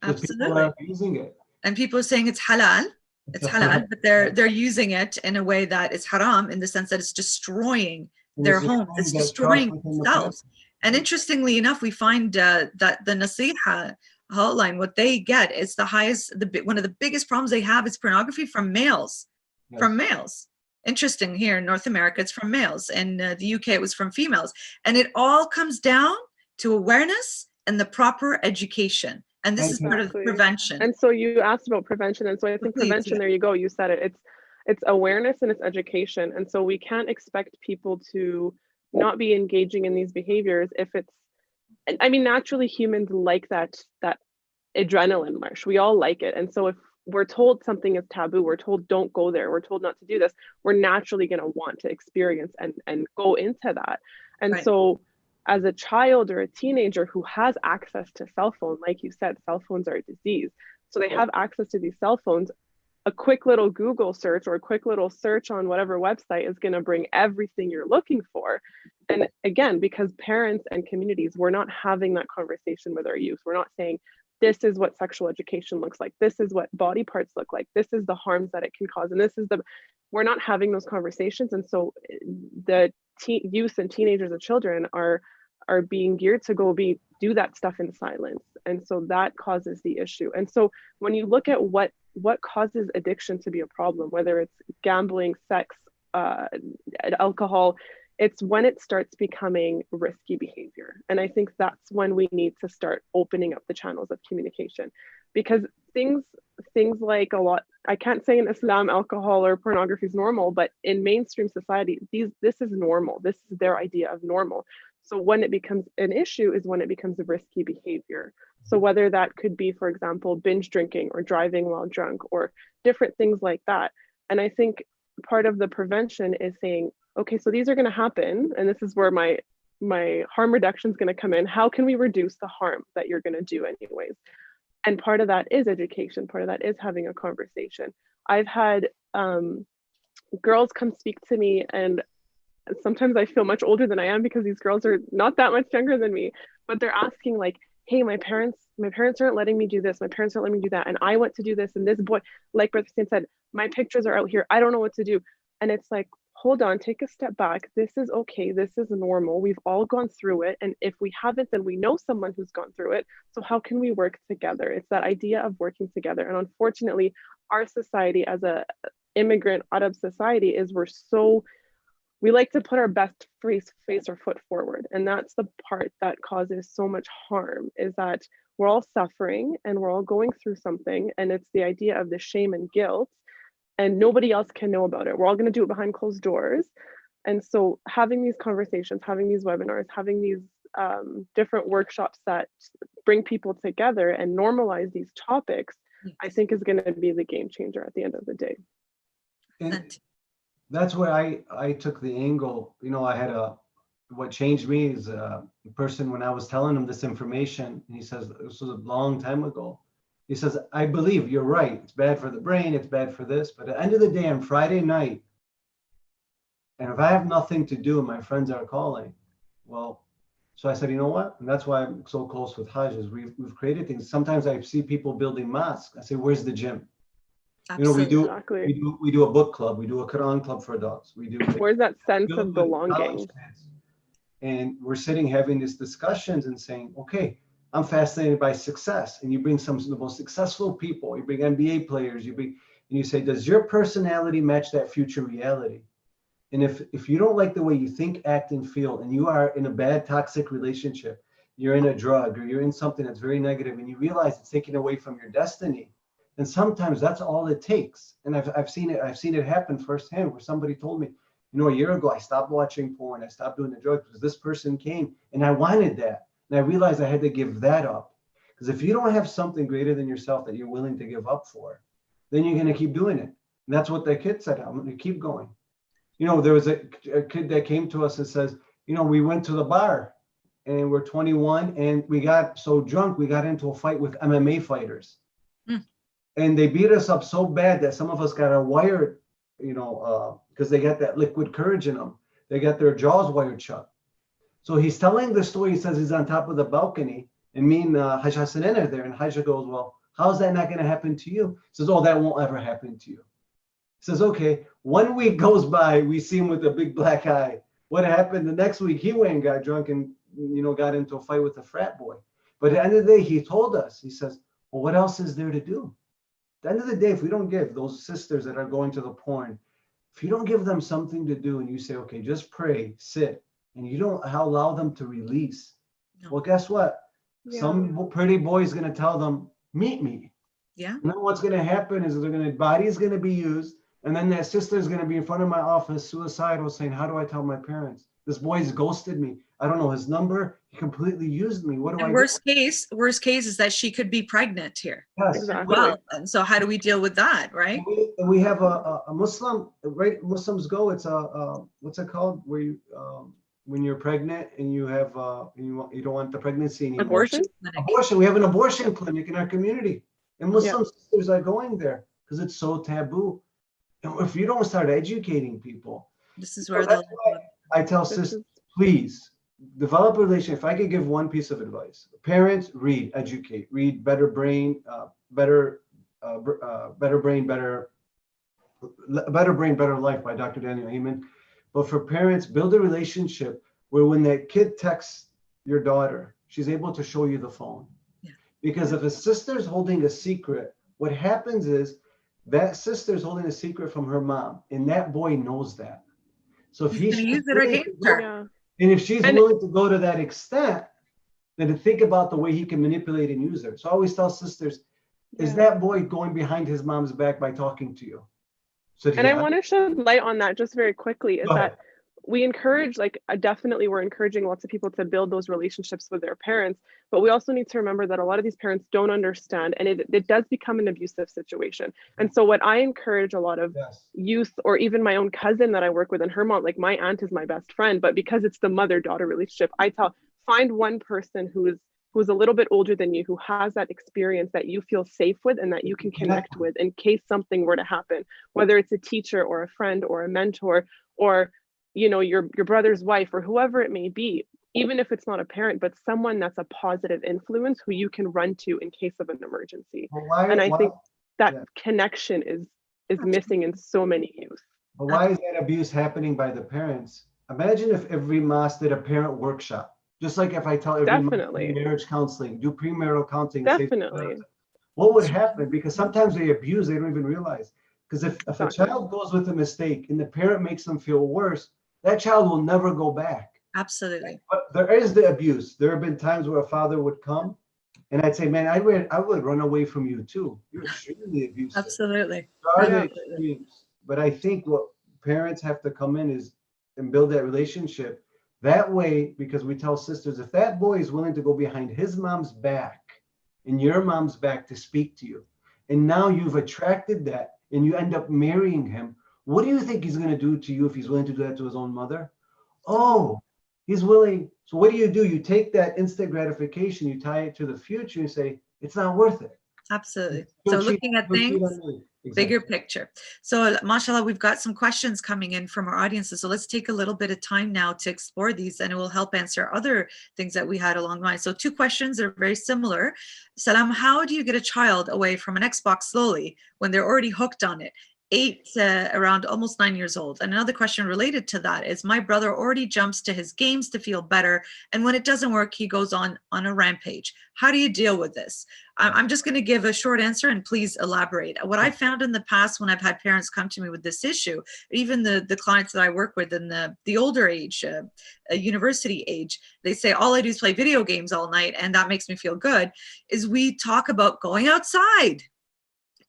Absolutely. People are using it. And people are saying it's halal. It's halal, but they're using it in a way that is haram, in the sense that it's destroying their home. It's destroying themselves. And interestingly enough, we find that the Nasiha hotline, what they get is the highest, one of the biggest problems they have is pornography from males. Yes. From males. Interesting, here in North America, it's from males. In the UK, it was from females. And it all comes down to awareness and the proper education. And this is part of prevention. And so you asked about prevention. And so I think prevention, there you go, you said it. It's awareness and it's education. And so we can't expect people to not be engaging in these behaviors if it's, I mean, naturally humans like that adrenaline rush. We all like it. And so if we're told something is taboo, we're told don't go there, we're told not to do this, we're naturally going to want to experience and go into that. And so as a child or a teenager who has access to cell phone, like you said, cell phones are a disease. So they have access to these cell phones. A quick little Google search or a quick little search on whatever website is going to bring everything you're looking for. And again, because parents and communities, we're not having that conversation with our youth. We're not saying, this is what sexual education looks like. This is what body parts look like. This is the harms that it can cause. And this is we're not having those conversations. And so the youth and teenagers and children are being geared to go do that stuff in silence. And so that causes the issue. And so when you look at what causes addiction to be a problem, whether it's gambling, sex, alcohol, it's when it starts becoming risky behavior. And I think that's when we need to start opening up the channels of communication, because things like I can't say in Islam alcohol or pornography is normal, but in mainstream society, this is normal. This is their idea of normal. So when it becomes an issue is when it becomes a risky behavior. So whether that could be, for example, binge drinking or driving while drunk or different things like that. And I think part of the prevention is saying, okay, so these are going to happen. And this is where my harm reduction is going to come in. How can we reduce the harm that you're going to do anyways? And part of that is education. Part of that is having a conversation. I've had girls come speak to me, and sometimes I feel much older than I am because these girls are not that much younger than me, but they're asking like, hey, my parents aren't letting me do this. My parents aren't letting me do that. And I want to do this. And this boy, like Brother Hussein said, my pictures are out here. I don't know what to do. And it's like, hold on, take a step back. This is okay. This is normal. We've all gone through it. And if we haven't, then we know someone who's gone through it. So how can we work together? It's that idea of working together. And unfortunately, our society as a immigrant Arab society is we like to put our best face or foot forward. And that's the part that causes so much harm, is that we're all suffering and we're all going through something. And it's the idea of the shame and guilt, and nobody else can know about it. We're all going to do it behind closed doors. And so having these conversations, having these webinars, having these different workshops that bring people together and normalize these topics, I think is going to be the game changer at the end of the day. And that's where I took the angle. You know, what changed me is a person, when I was telling him this information, he says, this was a long time ago. He says, I believe you're right. It's bad for the brain. It's bad for this. But at the end of the day, on Friday night, and if I have nothing to do and my friends are calling, well, so I said, you know what? And that's why I'm so close with Hajj, is we've created things. Sometimes I see people building mosques. I say, where's the gym? Absolutely. You know, we do a book club. We do a Quran club for adults. Where's that sense of belonging? And we're sitting having these discussions and saying, okay, I'm fascinated by success. And you bring some of the most successful people. You bring NBA players. And you say, does your personality match that future reality? And if you don't like the way you think, act, and feel, and you are in a bad, toxic relationship, you're in a drug, or you're in something that's very negative, and you realize it's taking away from your destiny, and sometimes that's all it takes. And I've seen it happen firsthand, where somebody told me, you know, a year ago, I stopped watching porn, I stopped doing the drugs because this person came, and I wanted that. And I realized I had to give that up. Because if you don't have something greater than yourself that you're willing to give up for, then you're going to keep doing it. And that's what that kid said. I'm going to keep going. You know, there was a kid that came to us and says, you know, we went to the bar and we're 21 and we got so drunk, we got into a fight with MMA fighters. And they beat us up so bad that some of us got our wire, you know, because they got that liquid courage in them. They got their jaws wired shut. So he's telling the story. He says he's on top of the balcony, and me and Hajj Hussain are there. And Hajj goes, well, how's that not going to happen to you? He says, oh, that won't ever happen to you. He says, okay. 1 week goes by. We see him with a big black eye. What happened the next week? He went and got drunk and, you know, got into a fight with a frat boy. But at the end of the day, he told us, he says, well, what else is there to do? At the end of the day, if we don't give those sisters that are going to the porn, if you don't give them something to do and you say, okay, just pray, sit, and you don't allow them to release, well, guess what? Yeah. Some pretty boy is going to tell them, meet me. Yeah. And then what's going to happen is body is going to be used. And then that sister is going to be in front of my office, suicidal, saying, how do I tell my parents? This boy's ghosted me. I don't know his number. He completely used me. What do I do? Worst case is that she could be pregnant here. Yes, exactly. Well, and so how do we deal with that, right? We have a Muslim, right? Muslims go. It's what's it called? Where you when you're pregnant and you have you don't want the pregnancy anymore. Abortion. Abortion. We have an abortion clinic in our community, and Muslim sisters are going there because it's so taboo. And if you don't start educating people, this is where I tell sisters, please develop a relationship. If I could give one piece of advice, parents, read, educate, read Better Brain, Better Brain, Better Life by Dr. Daniel Amen. But for parents, build a relationship where when that kid texts your daughter, she's able to show you the phone. Yeah. Because if a sister's holding a secret, what happens is that sister's holding a secret from her mom, and that boy knows that. So if he's use it against her. And if she's willing to go to that extent, then to think about the way he can manipulate and use her. So I always tell sisters, is that boy going behind his mom's back by talking to you? So I want to shed light on that just very quickly, is that we encourage, definitely we're encouraging lots of people to build those relationships with their parents, but we also need to remember that a lot of these parents don't understand, and it does become an abusive situation. And so what I encourage a lot of youth, or even my own cousin that I work with and her mom, like my aunt is my best friend, but because it's the mother-daughter relationship, I tell, find one person who's a little bit older than you, who has that experience that you feel safe with and that you can connect with in case something were to happen, whether it's a teacher or a friend or a mentor, or you know, your brother's wife, or whoever it may be, even if it's not a parent, but someone that's a positive influence who you can run to in case of an emergency. I think that connection is missing in so many youth. But why is that abuse happening by the parents? Imagine if every mosque did a parent workshop. Just like if I tell every marriage counseling, do premarital counseling. Definitely. What would happen? Because sometimes they abuse, they don't even realize. Because if a child goes with a mistake and the parent makes them feel worse, that child will never go back. Absolutely. But there is the abuse. There have been times where a father would come and I'd say, man, I would run away from you too. You're extremely abusive. Absolutely. But I think what parents have to come in is and build that relationship. That way, because we tell sisters, if that boy is willing to go behind his mom's back and your mom's back to speak to you, and now you've attracted that and you end up marrying him, what do you think he's going to do to you if he's willing to do that to his own mother? Oh, he's willing. So what do? You take that instant gratification, you tie it to the future, and say, it's not worth it. Absolutely. So looking at things, bigger picture. So mashallah, we've got some questions coming in from our audiences. So let's take a little bit of time now to explore these, and it will help answer other things that we had along the line. So 2 questions that are very similar. Salam, how do you get a child away from an Xbox slowly when they're already hooked on it? 8 to around almost 9 years old. And another question related to that is my brother already jumps to his games to feel better. And when it doesn't work, he goes on a rampage. How do you deal with this? I'm just going to give a short answer and please elaborate. What I found in the past when I've had parents come to me with this issue, even the clients that I work with in the older age, university age, they say, all I do is play video games all night and that makes me feel good, is we talk about going outside.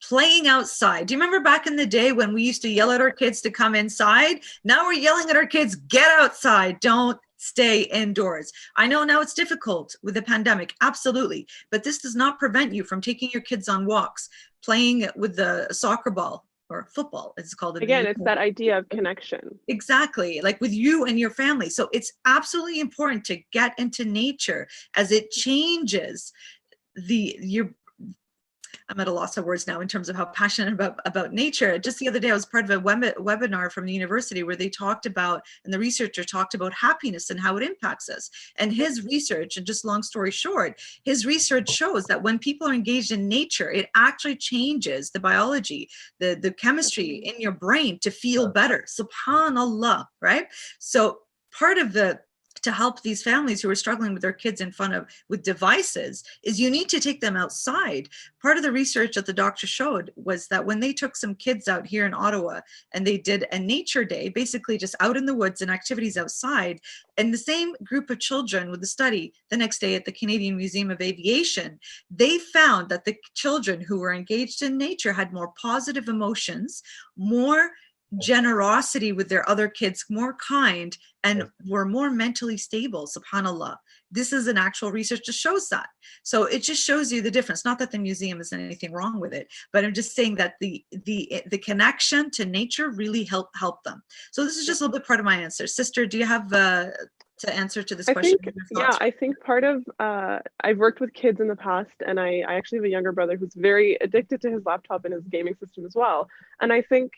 Playing outside. Do you remember back in the day when we used to yell at our kids to come inside? Now we're yelling at our kids, get outside, don't stay indoors. I know now it's difficult with the pandemic, absolutely, but this does not prevent you from taking your kids on walks, playing with the soccer ball or football, it's called. Again, it's that idea of connection. Exactly, like with you and your family. So it's absolutely important to get into nature as it changes I'm at a loss of words now in terms of how passionate about nature. Just the other day, I was part of a webinar from the university where they talked about, and the researcher talked about happiness and how it impacts us. And his research, and just long story short, his research shows that when people are engaged in nature, it actually changes the biology, the chemistry in your brain to feel better. SubhanAllah, right? So part of to help these families who are struggling with their kids with devices is you need to take them outside. Part of the research that the doctor showed was that when they took some kids out here in Ottawa and they did a nature day, basically just out in the woods and activities outside, and the same group of children with the study the next day at the Canadian Museum of Aviation, they found that the children who were engaged in nature had more positive emotions, more generosity with their other kids, more kind, and were more mentally stable. SubhanAllah. This is an actual research that shows that. So it just shows you the difference. Not that the museum is anything wrong with it, but I'm just saying that the connection to nature really helped them. So this is just a little bit part of my answer. Sister, do you have to answer to this question? I think part of, I've worked with kids in the past, and I actually have a younger brother who's very addicted to his laptop and his gaming system as well. And I think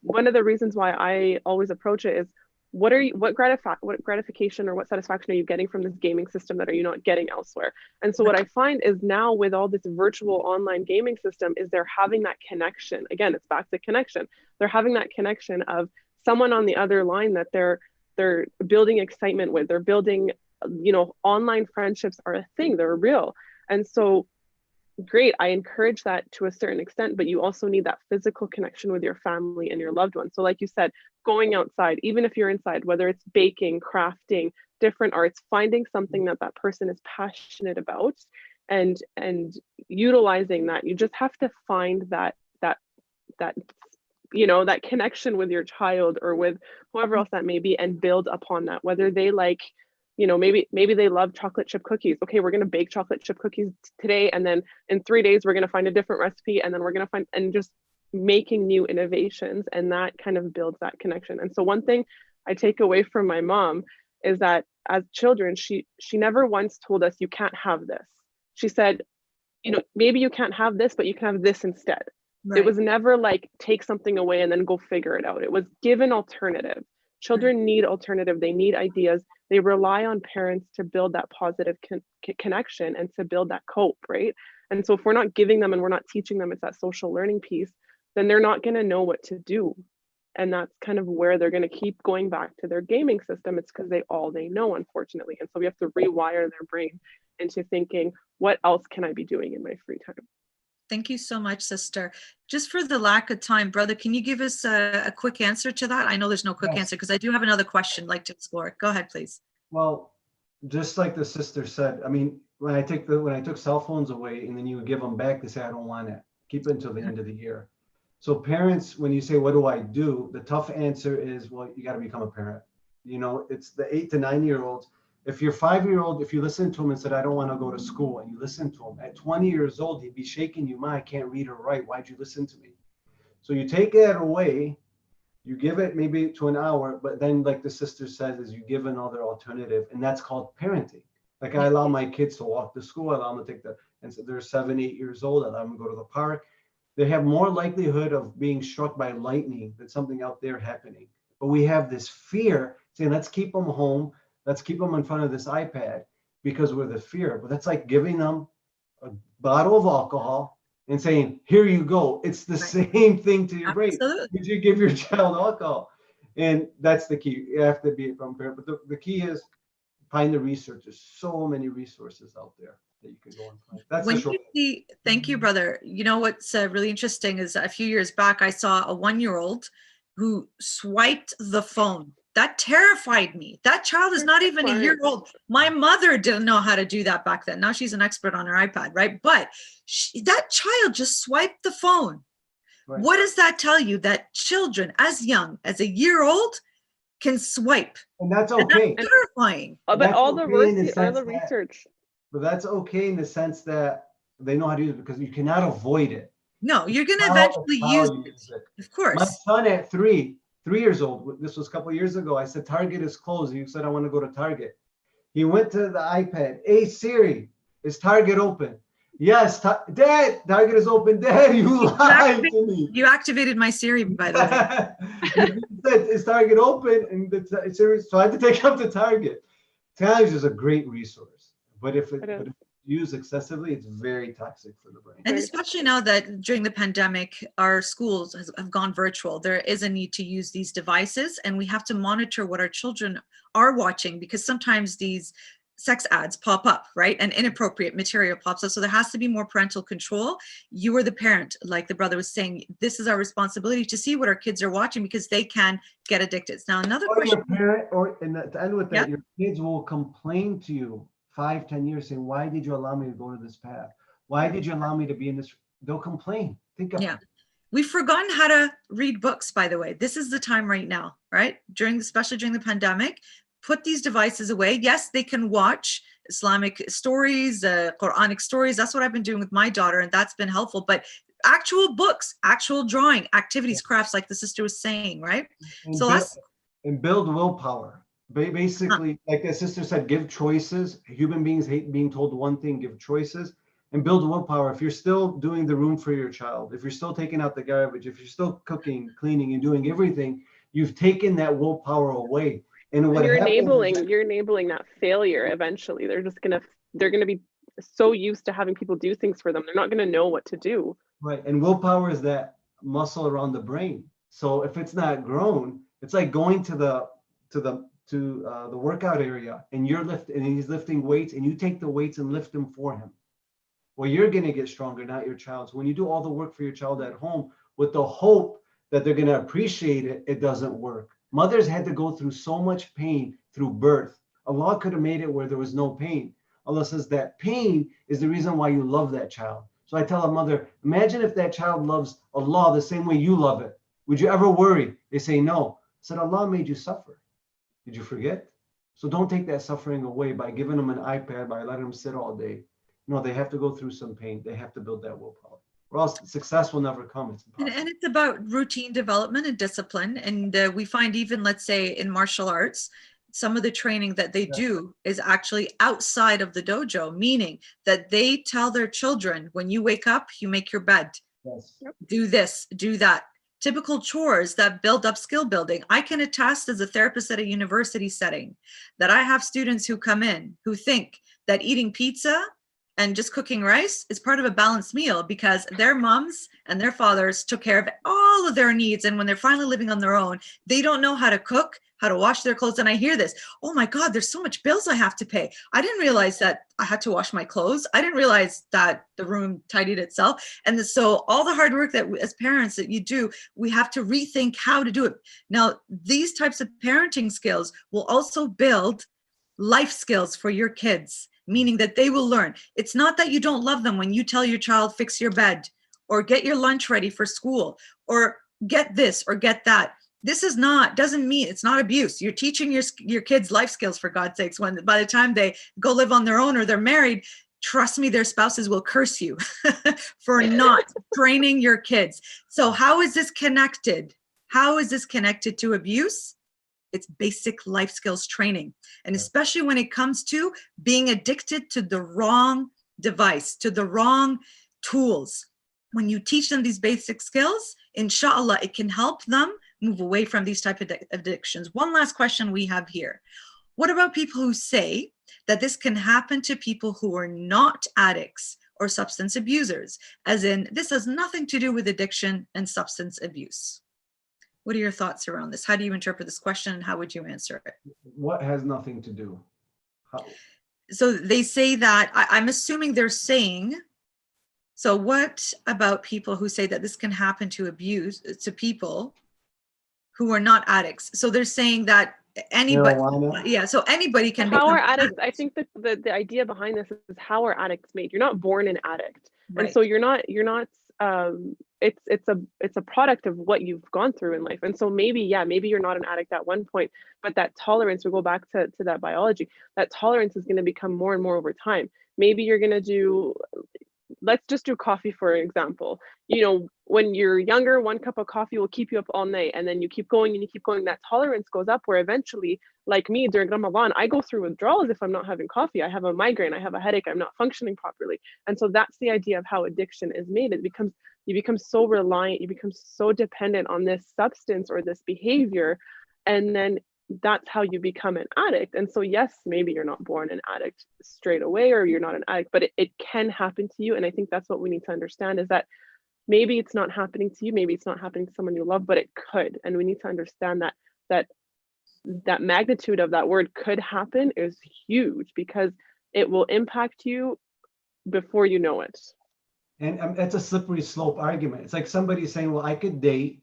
one of the reasons why I always approach it is, what gratification or what satisfaction are you getting from this gaming system that are you not getting elsewhere? And so what I find is now with all this virtual online gaming system is they're having that connection. Again, it's back to connection. They're having that connection of someone on the other line that they're building excitement with. They're building, online friendships are a thing, they're real. And so great, I encourage that to a certain extent, but you also need that physical connection with your family and your loved ones. So like you said, going outside, even if you're inside, whether it's baking, crafting, different arts, finding something that person is passionate about and utilizing that. You just have to find that that connection with your child or with whoever else that may be, and build upon that. Whether they like, maybe they love chocolate chip cookies. Okay, we're going to bake chocolate chip cookies today, and then in 3 days we're going to find a different recipe, and then we're going to find, and just making new innovations, and that kind of builds that connection. And so one thing I take away from my mom is that as children, she never once told us you can't have this. She said, maybe you can't have this, but you can have this instead. Right. It was never like take something away and then go figure it out. It was give an alternative. Children need alternative. They need ideas. They rely on parents to build that positive connection and to build that cope, right? And so if we're not giving them and we're not teaching them, it's that social learning piece, then they're not going to know what to do. And that's kind of where they're going to keep going back to their gaming system. It's because they know, unfortunately. And so we have to rewire their brain into thinking, what else can I be doing in my free time? Thank you so much, sister. Just for the lack of time, brother, can you give us a quick answer to that? I know there's no quick answer because I do have another question I'd like to explore. Go ahead, please. Well, just like the sister said, I mean, when I took cell phones away and then you would give them back, they say, I don't want it. Keep it until the end of the year. So parents, when you say, what do I do? The tough answer is, well, you got to become a parent. It's the 8 to 9 year olds. If your 5-year-old, if you listen to him and said, I don't want to go to school, and you listen to him, at 20 years old, he'd be shaking you, Ma, I can't read or write. Why'd you listen to me? So you take that away, you give it maybe to an hour, but then like the sister says, is you give another alternative, and that's called parenting. Like I allow my kids to walk to school, I allow them to take and so they're 7, 8 years old, I allow them to go to the park. They have more likelihood of being struck by lightning than something out there happening. But we have this fear saying, let's keep them home. Let's keep them in front of this iPad because we're the fear. But that's like giving them a bottle of alcohol and saying, here you go. It's the same thing to your brain. Absolutely. Did you give your child alcohol? And that's the key. You have to be from parent. But the key is find the research. There's so many resources out there that you can go and find. That's When the short. you see, thank you, brother. You know what's really interesting is a few years back, I saw a 1-year-old who swiped the phone. That terrified me. That child is not even a year old. My mother didn't know how to do that back then. Now she's an expert on her iPad, right? But that child just swiped the phone. Right. What does that tell you? That children as young as a year old can swipe. And that's okay. And that's terrifying. But all the research. But that's okay in the sense that they know how to use it, because you cannot avoid it. No, you're going to eventually use it. Of course. My son at 3 years old, this was a couple of years ago, I said, Target is closed. He said, I want to go to Target. He went to the iPad. Hey, Siri, is Target open? Yes, Dad, Target is open. Dad, you lied to me. You activated my Siri, by the way. He said, is Target open? And so I had to take him to Target. Technology is a great resource, but if it's used excessively, it's very toxic for the brain. And especially now that during the pandemic, our schools have gone virtual, there is a need to use these devices, and we have to monitor what our children are watching, because sometimes these sex ads pop up, right? And inappropriate material pops up. So there has to be more parental control. You are the parent, like the brother was saying, this is our responsibility to see what our kids are watching, because they can get addicted. Now, another question. Your parent, to end with that, your kids will complain to you 5-10 years saying, why did you allow me to go to this path? Why did you allow me to be in this? They'll complain. Think about it. We've forgotten how to read books, by the way. This is the time right now, right? Especially during the pandemic. Put these devices away. Yes, they can watch Islamic stories, Quranic stories. That's what I've been doing with my daughter, and that's been helpful. But actual books, actual drawing, activities, crafts, like the sister was saying, right? And build willpower. Basically, like the sister said, give choices. Human beings hate being told one thing, give choices, and build willpower. If you're still doing the room for your child, if you're still taking out the garbage, if you're still cooking, cleaning, and doing everything, you've taken that willpower away. And you're enabling that failure. Eventually, they're gonna be so used to having people do things for them, they're not gonna know what to do. Right, and willpower is that muscle around the brain. So if it's not grown, it's like going to the workout area, and he's lifting weights, and you take the weights and lift them for him. Well, you're gonna get stronger, not your child. So when you do all the work for your child at home with the hope that they're gonna appreciate it, it doesn't work. Mothers had to go through so much pain through birth. Allah could have made it where there was no pain. Allah says that pain is the reason why you love that child. So I tell a mother, imagine if that child loves Allah the same way you love it. Would you ever worry? They say no. I said, Allah made you suffer. Did you forget? So don't take that suffering away by giving them an iPad, by letting them sit all day. No, they have to go through some pain. They have to build that willpower. Or else success will never come. And it's about routine development and discipline. And we find even, let's say, in martial arts, some of the training that they do is actually outside of the dojo, meaning that they tell their children, when you wake up, you make your bed. Yes. Do this, do that. Typical chores that build up skill building. I can attest as a therapist at a university setting that I have students who come in who think that eating pizza and just cooking rice is part of a balanced meal, because their moms and their fathers took care of all of their needs. And when they're finally living on their own, they don't know how to cook, how to wash their clothes. And I hear this, oh my God, there's so much bills I have to pay. I didn't realize that I had to wash my clothes. I didn't realize that the room tidied itself. And so all the hard work that as parents that you do, we have to rethink how to do it. Now, these types of parenting skills will also build life skills for your kids, meaning that they will learn. It's not that you don't love them when you tell your child, fix your bed, or get your lunch ready for school, or get this or get that. This doesn't mean it's not abuse. You're teaching your kids life skills, for God's sakes. When by the time they go live on their own or they're married, trust me, their spouses will curse you for not training your kids. So how is this connected? How is this connected to abuse? It's basic life skills training. And especially when it comes to being addicted to the wrong device, to the wrong tools. When you teach them these basic skills, inshallah, it can help them move away from these type of addictions. One last question we have here. What about people who say that this can happen to people who are not addicts? or substance abusers? As in, this has nothing to do with addiction and substance abuse. What are your thoughts around this? How do you interpret this question, and how would you answer it? What has nothing to do? How? So they say that, I'm assuming they're saying, so what about people who say that this can happen to people who are not addicts? So they're saying that anybody, marijuana. So anybody can How become are addicts? I think that the idea behind this is, how are addicts made? You're not born an addict, right. And so you're not. It's a product of what you've gone through in life. And so maybe you're not an addict at one point, but that tolerance, we go back to that biology, that tolerance is going to become more and more over time. Maybe you're going to do, let's just do coffee for example. When you're younger, 1 cup of coffee will keep you up all night, and then you keep going and you keep going. That tolerance goes up, where eventually, like me during Ramadan, I go through withdrawals if I'm not having coffee. I have a migraine, I have a headache, I'm not functioning properly. And so that's the idea of how addiction is made. You become so reliant, you become so dependent on this substance or this behavior, and then that's how you become an addict. And so yes, maybe you're not born an addict straight away, or you're not an addict, but it can happen to you. And I think that's what we need to understand, is that maybe it's not happening to you, maybe it's not happening to someone you love, but it could. And we need to understand that magnitude of that word could happen is huge, because it will impact you before you know it. And it's a slippery slope argument. It's like somebody saying, well, I could date,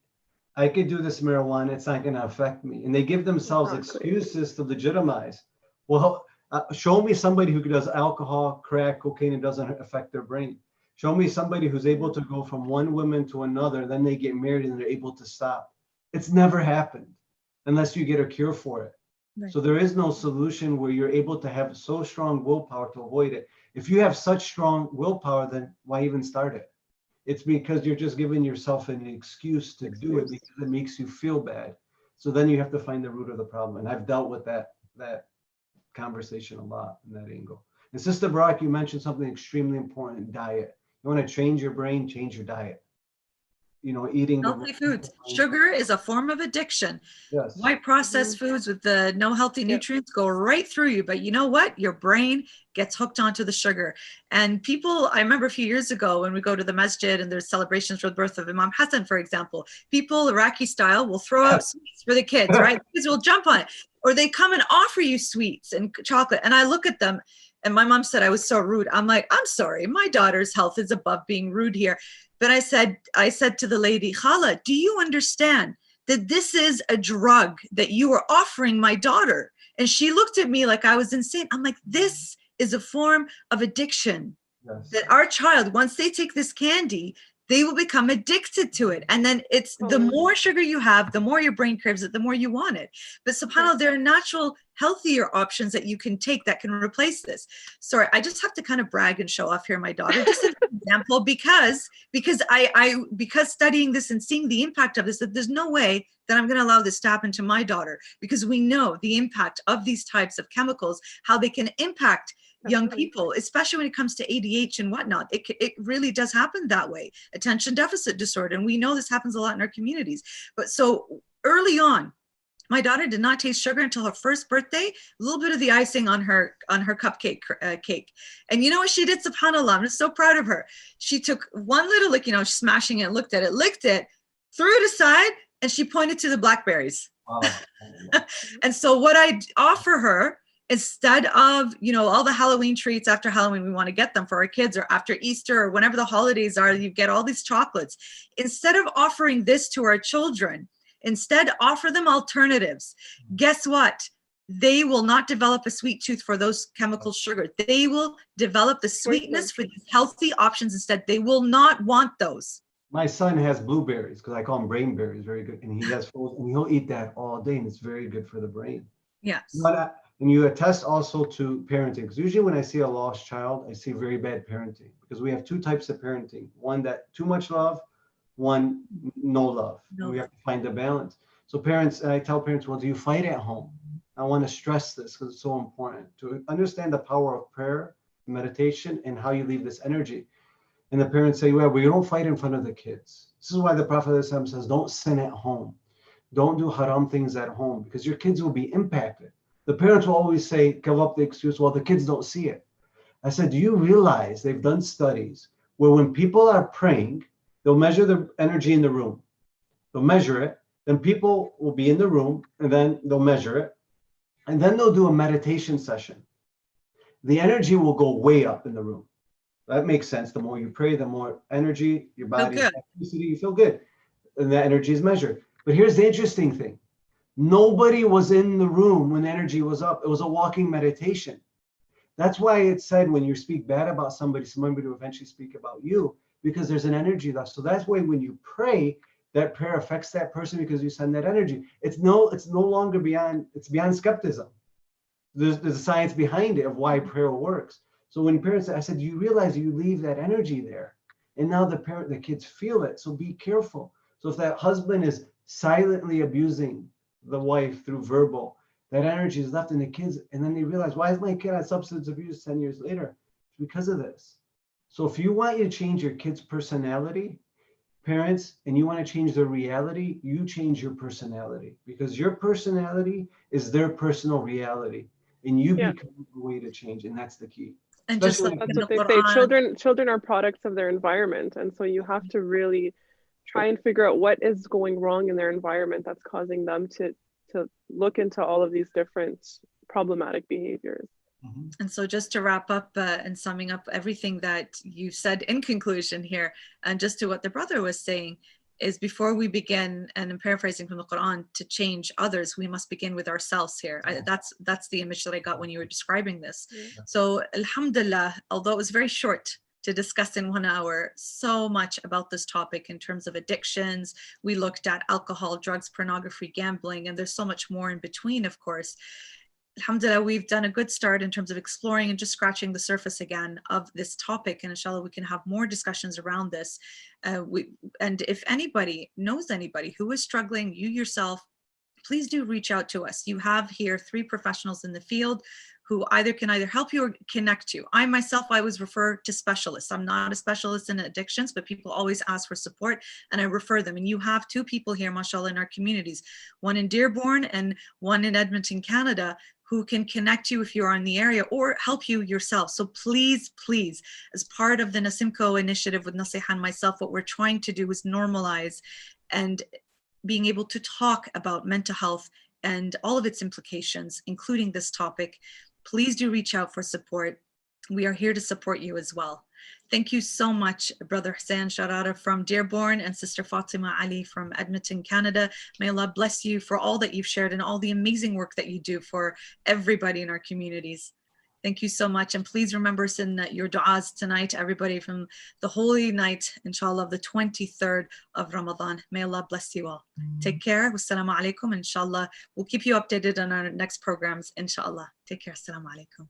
I could do this marijuana, it's not going to affect me. And they give themselves excuses to legitimize. Well, show me somebody who does alcohol, crack, cocaine, and doesn't affect their brain. Show me somebody who's able to go from one woman to another, then they get married and they're able to stop. It's never happened unless you get a cure for it. Right. So there is no solution where you're able to have so strong willpower to avoid it. If you have such strong willpower, then why even start it? It's because you're just giving yourself an excuse to do it because it makes you feel bad. So then you have to find the root of the problem. And I've dealt with that conversation a lot in that angle. And Sister Berak, you mentioned something extremely important: diet. You want to change your brain, change your diet. Eating healthy foods. Sugar is a form of addiction. Yes. White processed foods with the no healthy nutrients go right through you. But you know what? Your brain gets hooked onto the sugar. And people, I remember a few years ago when we go to the masjid and there's celebrations for the birth of Imam Hussain, for example, people Iraqi style will throw out sweets for the kids, right? The kids will jump on it. Or they come and offer you sweets and chocolate. And I look at them, and my mom said I was so rude. I'm like, I'm sorry, my daughter's health is above being rude here. But I said to the lady, Khala, do you understand that this is a drug that you are offering my daughter? And she looked at me like I was insane. I'm like, this is a form of addiction. Yes. That our child, once they take this candy, they will become addicted to it. And then it's the more sugar you have, the more your brain craves it, the more you want it. But subhanAllah, there are natural, healthier options that you can take that can replace this. Sorry, I just have to kind of brag and show off here my daughter, just as an example, because studying this and seeing the impact of this, that there's no way that I'm going to allow this to happen to my daughter, because we know the impact of these types of chemicals, how they can impact young people, especially when it comes to ADHD and whatnot. It really does happen that way. Attention deficit disorder. And we know this happens a lot in our communities. But so early on, my daughter did not taste sugar until her first birthday, a little bit of the icing on her cupcake cake. And you know what she did, subhanAllah, I'm just so proud of her. She took one little lick, smashing it, looked at it, licked it, threw it aside, and she pointed to the blackberries. Wow. And so what I offer her, instead of, all the Halloween treats after Halloween, we want to get them for our kids, or after Easter, or whenever the holidays are, you get all these chocolates. Instead of offering this to our children, instead offer them alternatives. Guess what? They will not develop a sweet tooth for those chemical sugar. They will develop the sweetness for these healthy options instead. They will not want those. My son has blueberries, because I call them brain berries, very good. And he has frozen, and he'll eat that all day, and it's very good for the brain. Yes. And you attest also to parenting, because usually when I see a lost child, I see very bad parenting, because we have two types of parenting: one that too much love, one no love. We have to find the balance. So parents, and I tell parents, well, do you fight at home? I want to stress this because it's so important to understand the power of prayer, meditation, and how you leave this energy. And the parents say, well, you don't fight in front of the kids. This is why the Prophet says, don't sin at home. Don't do haram things at home, because your kids will be impacted. The parents will always say, give up the excuse, well, the kids don't see it. I said, do you realize they've done studies where when people are praying, they'll measure the energy in the room. They'll measure it. Then people will be in the room and then they'll measure it. And then they'll do a meditation session. The energy will go way up in the room. That makes sense. The more you pray, the more energy, your body, electricity, you feel good. And that energy is measured. But here's the interesting thing. Nobody was in the room when the energy was up. It was a walking meditation. That's why it said when you speak bad about somebody will eventually speak about you, because there's an energy left. So that's why when you pray, that prayer affects that person because you send that energy. It's no longer beyond skepticism. There's a science behind it of why prayer works. So when parents, I said, you realize you leave that energy there, and now the kids feel it. So be careful. So if that husband is silently abusing the wife through verbal, that energy is left in the kids, and then they realize, why is my kid on substance abuse 10 years later? It's because of this. So if you want to change your kid's personality, parents, and you want to change their reality, you change your personality, because your personality is their personal reality, and you become the way to change, and that's the key. And just like that's what they say, children are products of their environment, and so you have to really try and figure out what is going wrong in their environment that's causing them to look into all of these different problematic behaviors. Mm-hmm. And so just to wrap up and summing up everything that you said in conclusion here, and just to what the brother was saying, is before we begin, and I'm paraphrasing from the Quran, to change others, we must begin with ourselves here. That's the image that I got when you were describing this. Yeah. So alhamdulillah, although it was very short to discuss in 1 hour, so much about this topic in terms of addictions. We looked at alcohol, drugs, pornography, gambling, and there's so much more in between, of course. Alhamdulillah, we've done a good start in terms of exploring and just scratching the surface again of this topic, and inshallah we can have more discussions around this. And if anybody knows anybody who is struggling, you yourself, please do reach out to us. You have here 3 professionals in the field who can either help you or connect you. I myself, I was referred to specialists. I'm not a specialist in addictions, but people always ask for support and I refer them. And you have 2 people here, mashallah, in our communities, one in Dearborn and one in Edmonton, Canada, who can connect you if you're in the area or help you yourself. So please, please, as part of the NASIMCO initiative with Nasiha and myself, what we're trying to do is normalize and being able to talk about mental health and all of its implications, including this topic. Please do reach out for support. We are here to support you as well. Thank you so much, Brother Hussain Charara from Dearborn and Sister Fatema Ali from Edmonton, Canada. May Allah bless you for all that you've shared and all the amazing work that you do for everybody in our communities. Thank you so much. And please remember us in your du'as tonight, everybody, from the holy night, inshallah, of the 23rd of Ramadan. May Allah bless you all. Take care. Wassalamu alaikum. Inshallah, we'll keep you updated on our next programs, inshallah. Take care. Assalamu alaikum.